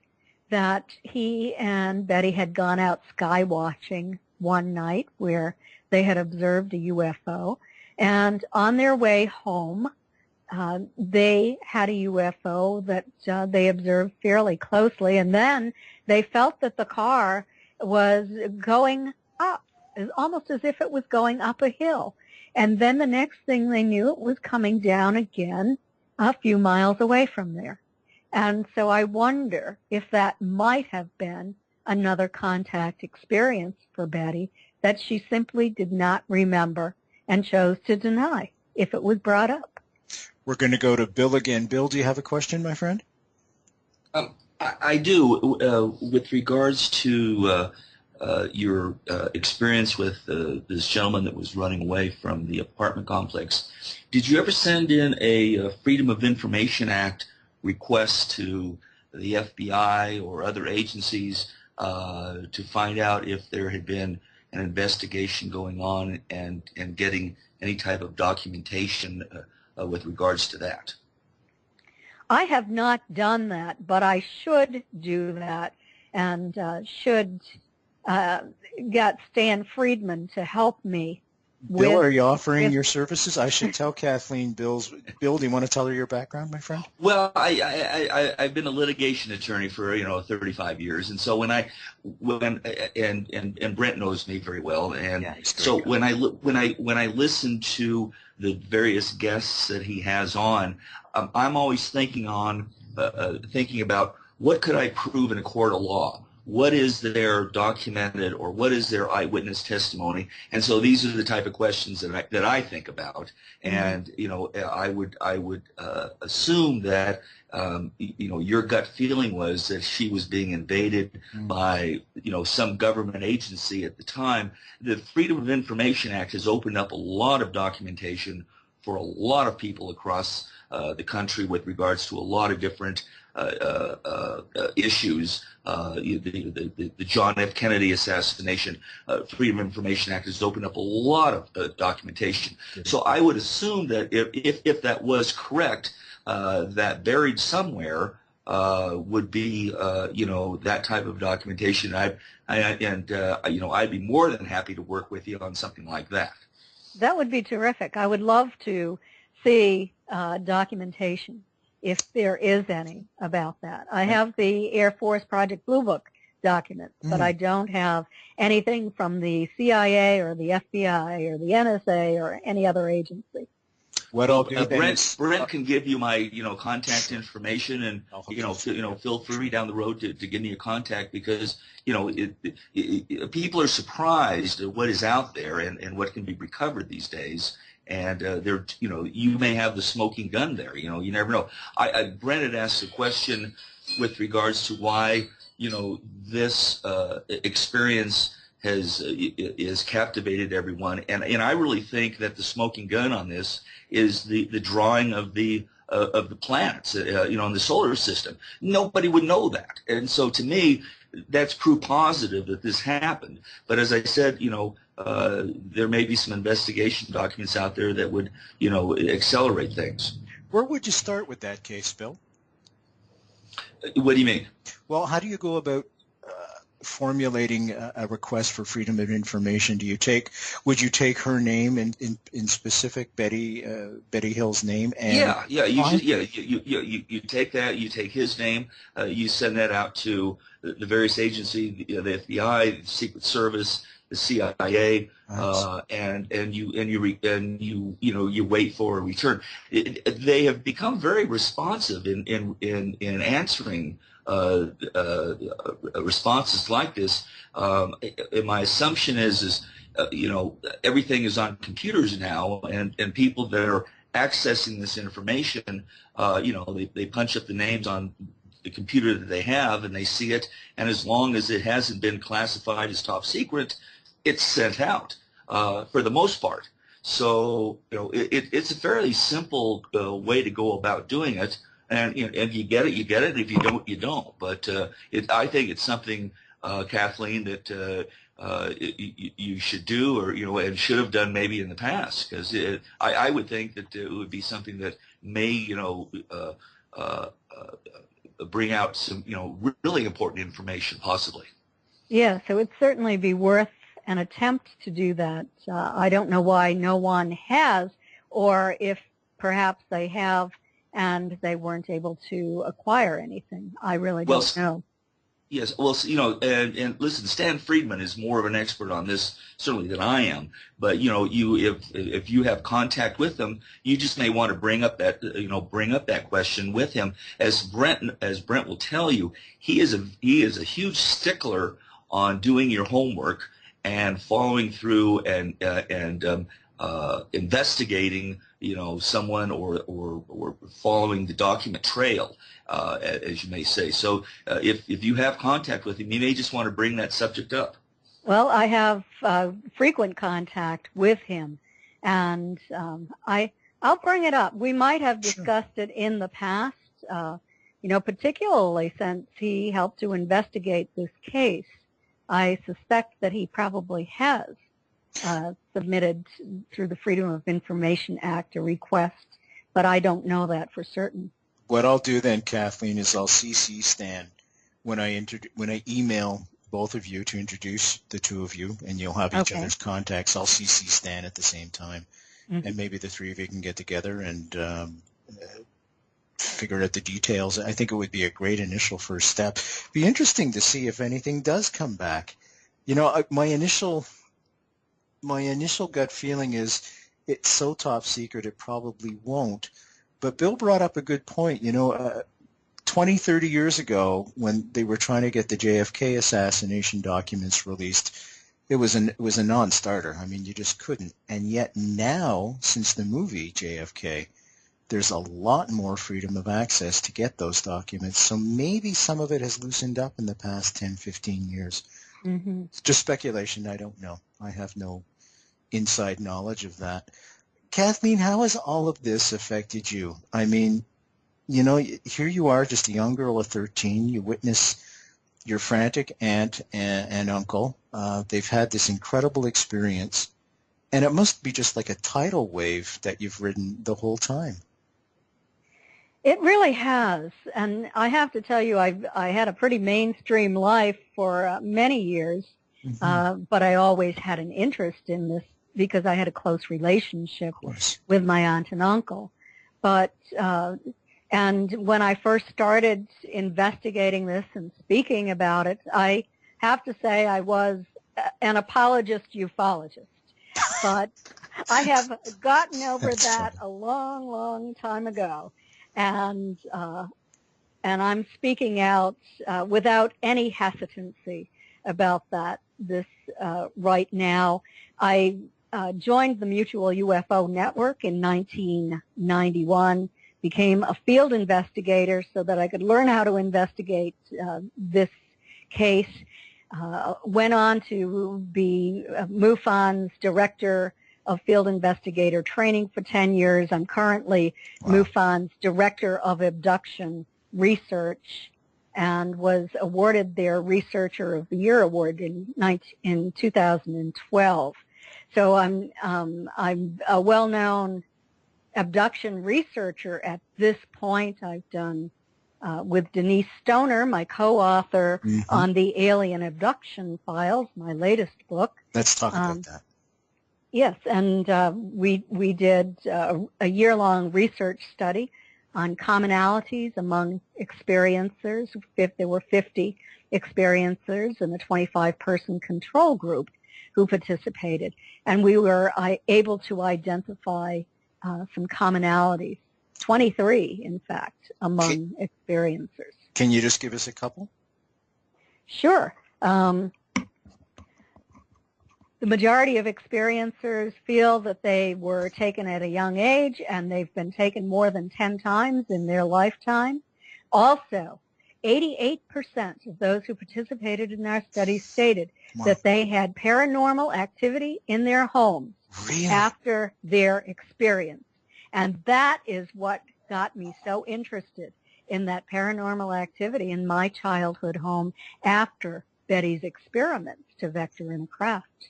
that he and Betty had gone out sky watching one night where they had observed a UFO, and on their way home, they had a UFO that they observed fairly closely, and then they felt that the car was going up, almost as if it was going up a hill. And then the next thing they knew, it was coming down again a few miles away from there. And so I wonder if that might have been another contact experience for Betty that she simply did not remember and chose to deny if it was brought up. We're going to go to Bill again. Bill, do you have a question, my friend? I do. With regards to your experience with this gentleman that was running away from the apartment complex, did you ever send in a Freedom of Information Act request to the FBI or other agencies to find out if there had been an investigation going on and getting any type of documentation with regards to that? I have not done that, but I should do that, and should get Stan Friedman to help me. Bill, are you offering your services? I should tell Kathleen. Bill, do you want to tell her your background, my friend? Well, I've been a litigation attorney for 35 years, and so and Brent knows me very well, and yeah, so when I listen to the various guests that he has on, I'm always thinking about what could I prove in a court of law. What is their documented or what is their eyewitness testimony? And so these are the type of questions that I think about. And I would assume that your gut feeling was that she was being invaded by some government agency at the time. The Freedom of Information Act has opened up a lot of documentation for a lot of people across the country with regards to a lot of different issues. The John F. Kennedy assassination, Freedom of Information Act has opened up a lot of documentation. So I would assume that if that was correct, that buried somewhere would be that type of documentation. I'd be more than happy to work with you on something like that. That would be terrific. I would love to see documentation, if there is any, about that. I have the Air Force Project Blue Book documents, but I don't have anything from the CIA or the FBI or the NSA or any other agency. What I'll do Brent can give you my contact information, and feel free down the road to give me a contact, because people are surprised at what is out there and what can be recovered these days. And you may have the smoking gun there. You never know. Brent had asked a question with regards to why this experience is captivated everyone, and I really think that the smoking gun on this is the drawing of the planets, in the solar system. Nobody would know that, and so to me, that's proof positive that this happened. But as I said, there may be some investigation documents out there that would, accelerate things. Where would you start with that case, Bill? What do you mean? Well, how do you go about formulating a request for Freedom of Information? Would you take her name in specific, Betty Hill's name? And you take that, you take his name, you send that out to the various agencies, the FBI, the Secret Service, the CIA, and you wait for a return. They have become very responsive in answering responses like this. And my assumption is everything is on computers now, and people that are accessing this information, they punch up the names on the computer that they have, and they see it, and as long as it hasn't been classified as top secret, it's sent out for the most part. So it's a fairly simple way to go about doing it, and you get it, and if you don't, you don't. But I think it's something, Kathleen, that you should do, or and should have done maybe in the past, because I would think that it would be something that may bring out some really important information, possibly. Yes, it would certainly be worth an attempt to do that. I don't know why no one has, or if perhaps they have, and they weren't able to acquire anything. I really Well, don't know. yes, well, and listen, Stan Friedman is more of an expert on this certainly than I am. But if you have contact with him, you just may want to bring up that question with him. As Brent will tell you, he is a huge stickler on doing your homework and following through and investigating someone or following the document trail, as you may say. So if you have contact with him, you may just want to bring that subject up. Well, I have frequent contact with him, and I'll bring it up. We might have discussed it in the past, particularly since he helped to investigate this case. I suspect that he probably has submitted through the Freedom of Information Act a request, but I don't know that for certain. What I'll do then, Kathleen, is I'll CC Stan when I email both of you to introduce the two of you, and you'll have each other's contacts. I'll CC Stan at the same time, and maybe the three of you can get together and figure out the details. I think it would be a great initial first step. Be interesting to see if anything does come back. My initial gut feeling is it's so top secret it probably won't. But Bill brought up a good point. 20, 30 years ago, when they were trying to get the JFK assassination documents released, it was a non-starter. I mean, you just couldn't. And yet now, since the movie JFK, there's a lot more freedom of access to get those documents. So maybe some of it has loosened up in the past 10, 15 years. Mm-hmm. It's just speculation. I don't know. I have no inside knowledge of that. Kathleen, how has all of this affected you? I mean, here you are, just a young girl of 13. You witness your frantic aunt and uncle. They've had this incredible experience, and it must be just like a tidal wave that you've ridden the whole time. It really has, and I have to tell you, I had a pretty mainstream life for many years, but I always had an interest in this because I had a close relationship with my aunt and uncle. But and when I first started investigating this and speaking about it, I have to say I was an apologist ufologist. But I have gotten over that a long, long time ago. And I'm speaking out without any hesitancy about this right now. I joined the Mutual UFO Network in 1991, became a field investigator so that I could learn how to investigate this case, went on to be MUFON's director of field investigator training for 10 years. I'm currently MUFON's director of abduction research and was awarded their Researcher of the Year award in 2012. So I'm a well-known abduction researcher at this point. I've done with Denise Stoner, my co-author on the Alien Abduction Files, my latest book. Let's talk about that. Yes, and we did a year-long research study on commonalities among experiencers. There were 50 experiencers in the 25-person control group who participated, and we were able to identify some commonalities, 23, in fact, among experiencers. Can you just give us a couple? Sure. The majority of experiencers feel that they were taken at a young age, and they've been taken more than 10 times in their lifetime. Also, 88% of those who participated in our study stated that they had paranormal activity in their homes after their experience. And that is what got me so interested in that paranormal activity in my childhood home after Betty's experiments to vector in a craft.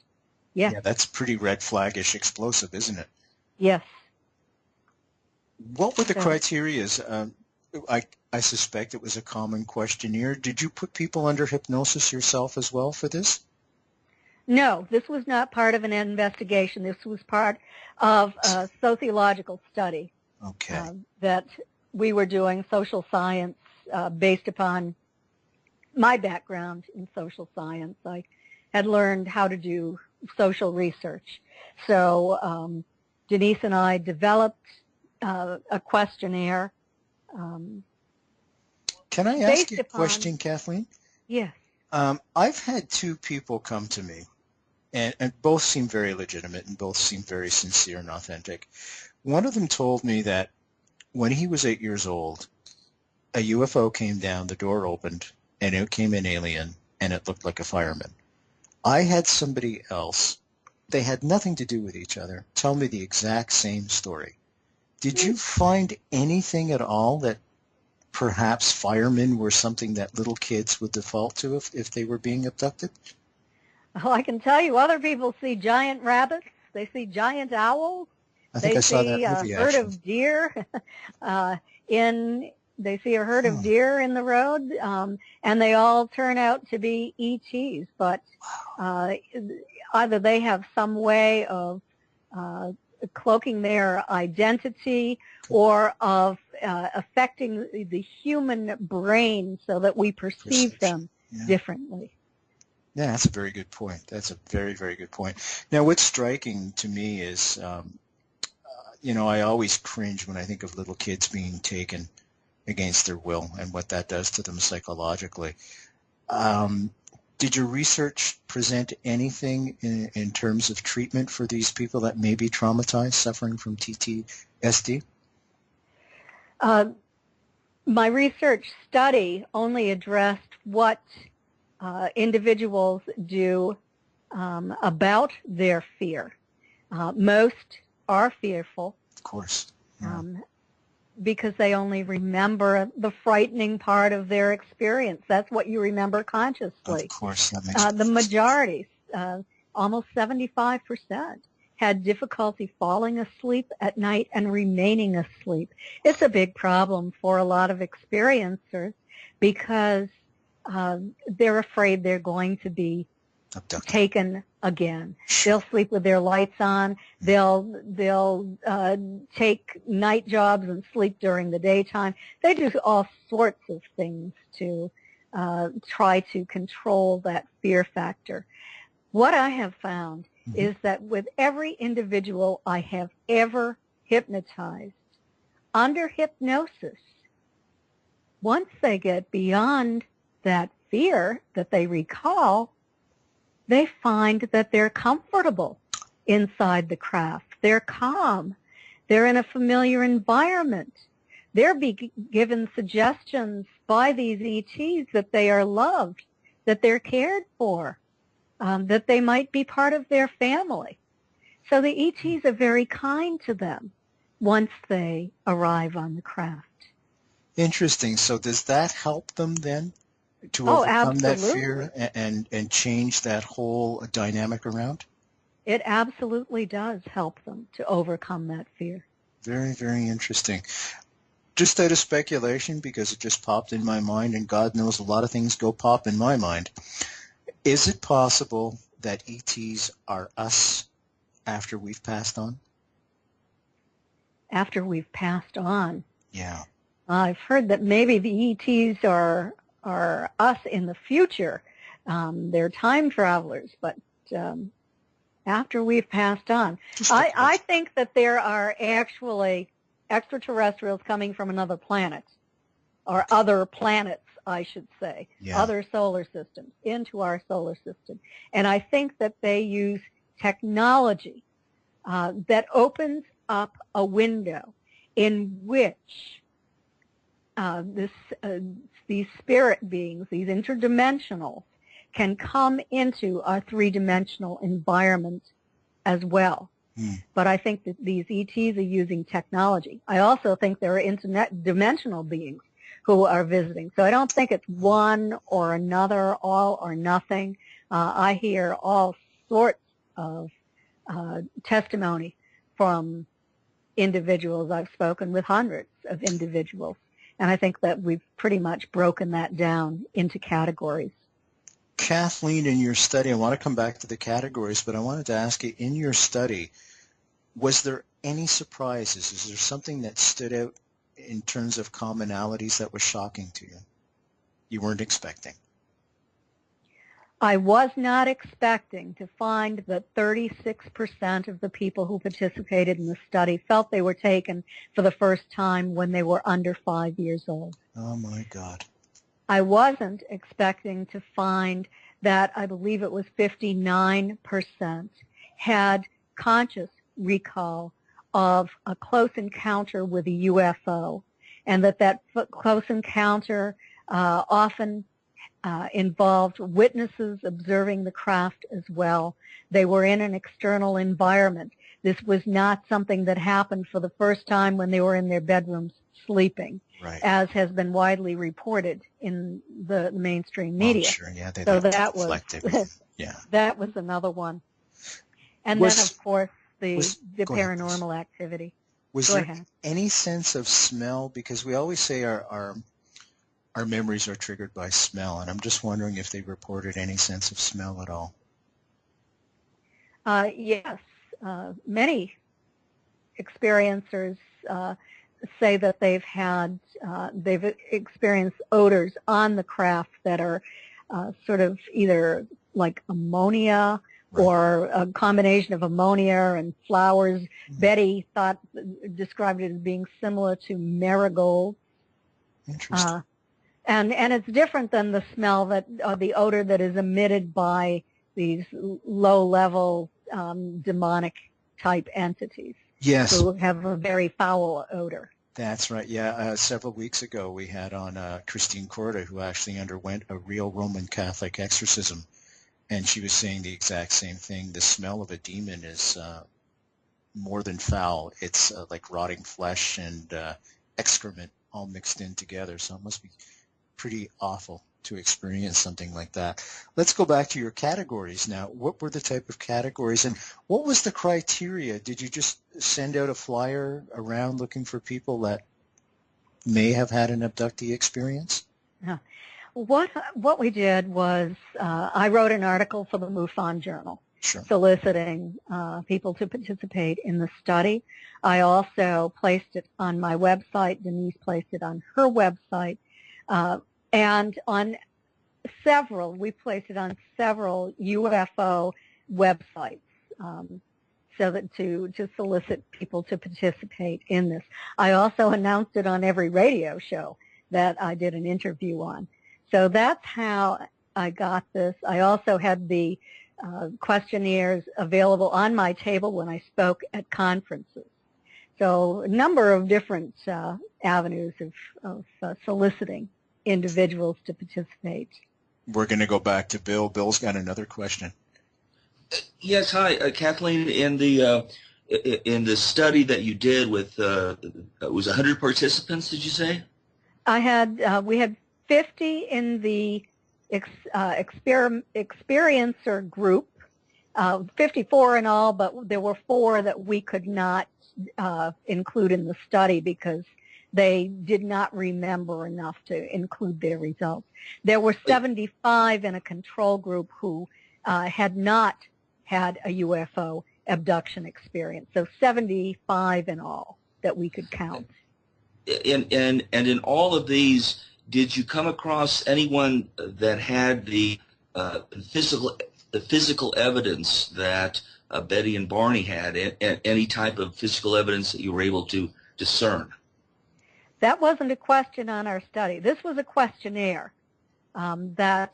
Yeah, that's pretty red flag-ish explosive, isn't it? Yes. What were the criteria? I suspect it was a common questionnaire. Did you put people under hypnosis yourself as well for this? No, this was not part of an investigation. This was part of a sociological study. Okay. That we were doing social science based upon my background in social science. I had learned how to do social research. So Denise and I developed a questionnaire. Can I ask you a question, Kathleen? Yes. I've had two people come to me, and both seem very legitimate and both seem very sincere and authentic. One of them told me that when he was 8 years old, a UFO came down, the door opened, and it came an alien, and it looked like a fireman. I had somebody else, they had nothing to do with each other, tell me the exact same story. Did you find anything at all that perhaps firemen were something that little kids would default to if they were being abducted? Well, I can tell you other people see giant rabbits. They see giant owls. I think I saw that movie, They see a herd of deer they see a herd of deer in the road, and they all turn out to be ETs. But either they have some way of cloaking their identity or of affecting the human brain so that we perceive them differently. Yeah, that's a very good point. That's a very, very good point. Now, what's striking to me is, I always cringe when I think of little kids being taken against their will and what that does to them psychologically. Did your research present anything in terms of treatment for these people that may be traumatized, suffering from PTSD? My research study only addressed what individuals do about their fear. Most are fearful. Of course. Yeah. Because they only remember the frightening part of their experience. That's what you remember consciously. Of course, that makes sense. The majority, almost 75%, had difficulty falling asleep at night and remaining asleep. It's a big problem for a lot of experiencers because they're afraid they're going to be abducted. Taken again. They'll sleep with their lights on. They'll take night jobs and sleep during the daytime. They do all sorts of things to try to control that fear factor. What I have found is that with every individual I have ever hypnotized, under hypnosis, once they get beyond that fear that they recall, they find that they're comfortable inside the craft. They're calm. They're in a familiar environment. They're given suggestions by these ETs that they are loved, that they're cared for, that they might be part of their family. So the ETs are very kind to them once they arrive on the craft. Interesting. So does that help them then to overcome that fear and change that whole dynamic around? It absolutely does help them to overcome that fear. Very, very interesting. Just out of speculation, because it just popped in my mind, and God knows a lot of things go pop in my mind, is it possible that ETs are us after we've passed on? After we've passed on? Yeah. I've heard that maybe the ETs are us in the future. They're time travelers, but after we've passed on. I think that there are actually extraterrestrials coming from another planet, or other planets, I should say, other solar systems, into our solar system. And I think that they use technology that opens up a window in which these spirit beings, these interdimensionals, can come into our three-dimensional environment as well. But I think that these ETs are using technology. I also think there are interdimensional beings who are visiting. So I don't think it's one or another, all or nothing. I hear all sorts of testimony from individuals. I've spoken with hundreds of individuals. And I think that we've pretty much broken that down into categories. Kathleen, in your study, I want to come back to the categories, but I wanted to ask you, in your study, was there any surprises? Is there something that stood out in terms of commonalities that was shocking to you? You weren't expecting? I was not expecting to find that 36% of the people who participated in the study felt they were taken for the first time when they were under 5 years old. Oh, my God. I wasn't expecting to find that I believe it was 59% had conscious recall of a close encounter with a UFO, and that close encounter often involved witnesses observing the craft as well. They were in an external environment. This was not something that happened for the first time when they were in their bedrooms sleeping, right, as has been widely reported in the mainstream media. Oh, sure, yeah, so that was yeah. That was another one. And then, of course, the paranormal activity. Was there any sense of smell? Because we always say our memories are triggered by smell, and I'm just wondering if they reported any sense of smell at all. Yes. Many experiencers say that they've experienced odors on the craft that are sort of either like ammonia, right, or a combination of ammonia and flowers. Mm-hmm. Betty described it as being similar to marigold. Interesting. And it's different than the smell the odor that is emitted by these low-level demonic type entities. Yes. Who have a very foul odor. That's right. Yeah. Several weeks ago, we had on Christine Corda, who actually underwent a real Roman Catholic exorcism, and she was saying the exact same thing. The smell of a demon is more than foul. It's like rotting flesh and excrement all mixed in together. So it must be pretty awful to experience something like that. Let's go back to your categories now. What were the type of categories, and what was the criteria? Did you just send out a flyer around looking for people that may have had an abductee experience? Yeah. What we did was I wrote an article for the MUFON Journal, sure, soliciting people to participate in the study. I also placed it on my website. Denise placed it on her website. And we placed it on several UFO websites so that to solicit people to participate in this. I also announced it on every radio show that I did an interview on. So that's how I got this. I also had the questionnaires available on my table when I spoke at conferences. So a number of different avenues of soliciting individuals to participate. We're going to go back to Bill. Bill's got another question. Yes, hi, Kathleen. In the study that you did with it was 100 participants, did you say? We had 50 in the experiencer group, 54 in all, but there were 4 that we could not include in the study because they did not remember enough to include their results. There were 75 in a control group who had not had a UFO abduction experience, so 75 in all that we could count. And in all of these, did you come across anyone that had the physical evidence that Betty and Barney had, any type of physical evidence that you were able to discern? That wasn't a question on our study. This was a questionnaire that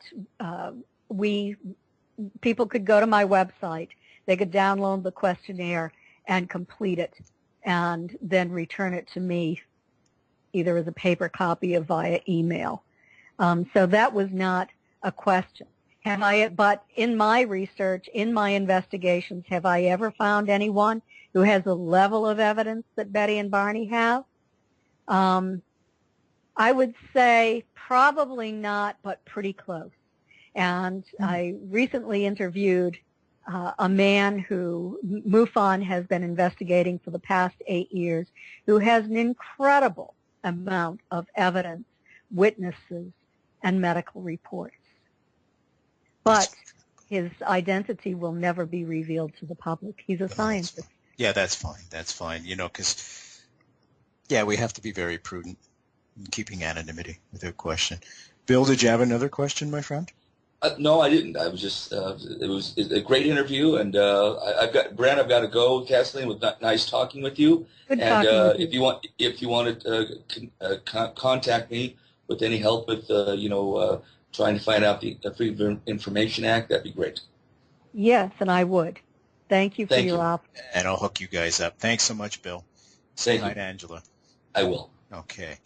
people could go to my website. They could download the questionnaire and complete it and then return it to me either as a paper copy or via email. So that was not a question. But in my research, in my investigations, have I ever found anyone who has a level of evidence that Betty and Barney have? I would say probably not, but pretty close. And I recently interviewed a man who MUFON has been investigating for the past 8 years, who has an incredible amount of evidence, witnesses, and medical reports. But his identity will never be revealed to the public. He's a scientist. Yeah, that's fine. That's fine. You know, because, yeah, we have to be very prudent in keeping anonymity without question. Bill, did you have another question, my friend? No, I didn't. I was just, it was a great interview, and I've got, Brent, I've got to go. Kathleen, it was nice talking with you. Good And talking with you. if you want to contact me with any help with, trying to find out the Freedom of Information Act, that'd be great. Yes, and I would. Thank you for your offer. And I'll hook you guys up. Thanks so much, Bill. Say hi to Angela. I will. Okay.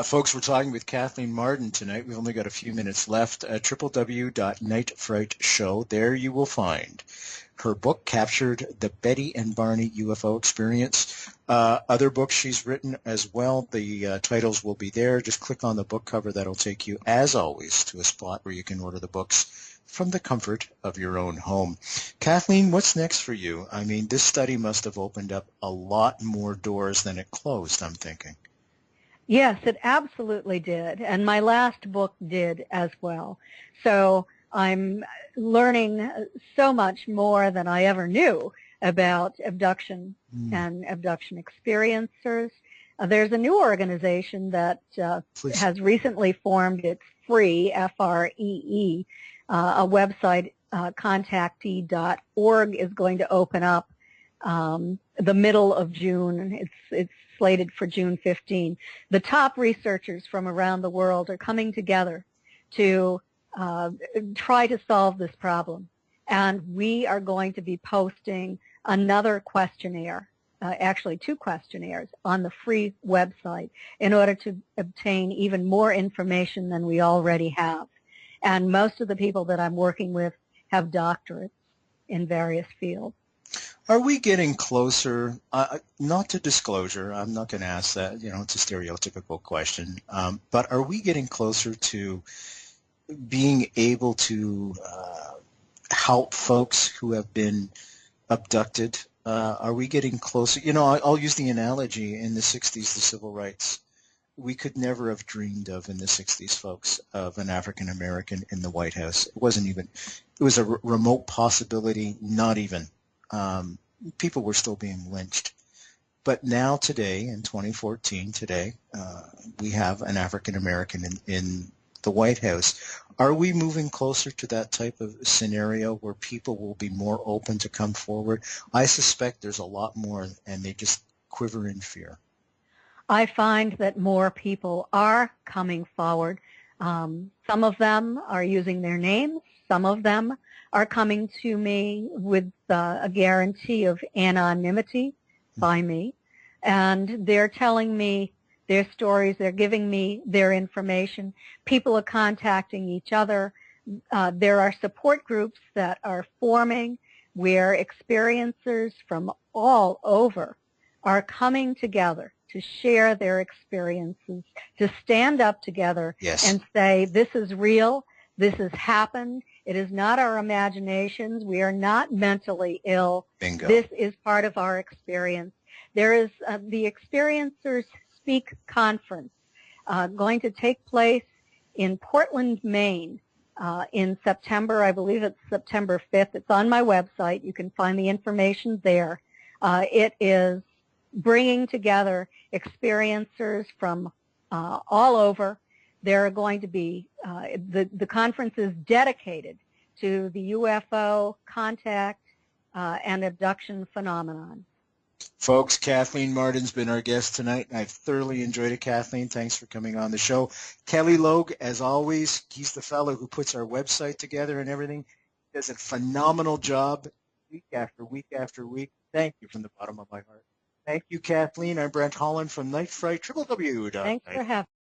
Folks, we're talking with Kathleen Marden tonight. We've only got a few minutes left. www.nightfrightshow. There you will find her book, Captured the Betty and Barney UFO Experience. Other books she's written as well. The titles will be there. Just click on the book cover. That'll take you, as always, to a spot where you can order the books from the comfort of your own home. Kathleen, what's next for you? I mean, this study must have opened up a lot more doors than it closed, I'm thinking. Yes, it absolutely did, and my last book did as well. So I'm learning so much more than I ever knew about abduction and abduction experiencers. There's a new organization that has recently formed. It's free, F-R-E-E. A website, contactee.org, is going to open up the middle of June. It's slated for June 15. The top researchers from around the world are coming together to try to solve this problem. And we are going to be posting another questionnaire, actually 2 questionnaires, on the free website in order to obtain even more information than we already have. And most of the people that I'm working with have doctorates in various fields. Are we getting closer, not to disclosure, I'm not going to ask that, you know, it's a stereotypical question, but are we getting closer to being able to help folks who have been abducted? Are we getting closer? You know, I'll use the analogy in the 60s, the civil rights. We could never have dreamed of in the 60s, folks, of an African American in the White House. It wasn't even, it was a remote possibility, not even. People were still being lynched. But now today, in 2014, we have an African American in the White House. Are we moving closer to that type of scenario where people will be more open to come forward? I suspect there's a lot more, and they just quiver in fear. I find that more people are coming forward. Some of them are using their names. Some of them are coming to me with a guarantee of anonymity by me. And they're telling me their stories. They're giving me their information. People are contacting each other. There are support groups that are forming where experiencers from all over are coming together to share their experiences, to stand up together and say, this is real, this has happened, it is not our imaginations, we are not mentally ill, this is part of our experience. There is the Experiencers Speak Conference going to take place in Portland, Maine in September. I believe it's September 5th. It's on my website. You can find the information there. It is bringing together experiencers from all over. There are going to be, the conference is dedicated to the UFO contact and abduction phenomenon. Folks, Kathleen Marden's been our guest tonight, and I've thoroughly enjoyed it, Kathleen. Thanks for coming on the show. Kelly Logue, as always, he's the fellow who puts our website together and everything. He does a phenomenal job week after week after week. Thank you from the bottom of my heart. Thank you, Kathleen. I'm Brent Holland from Night Fright, www. Thanks for having me.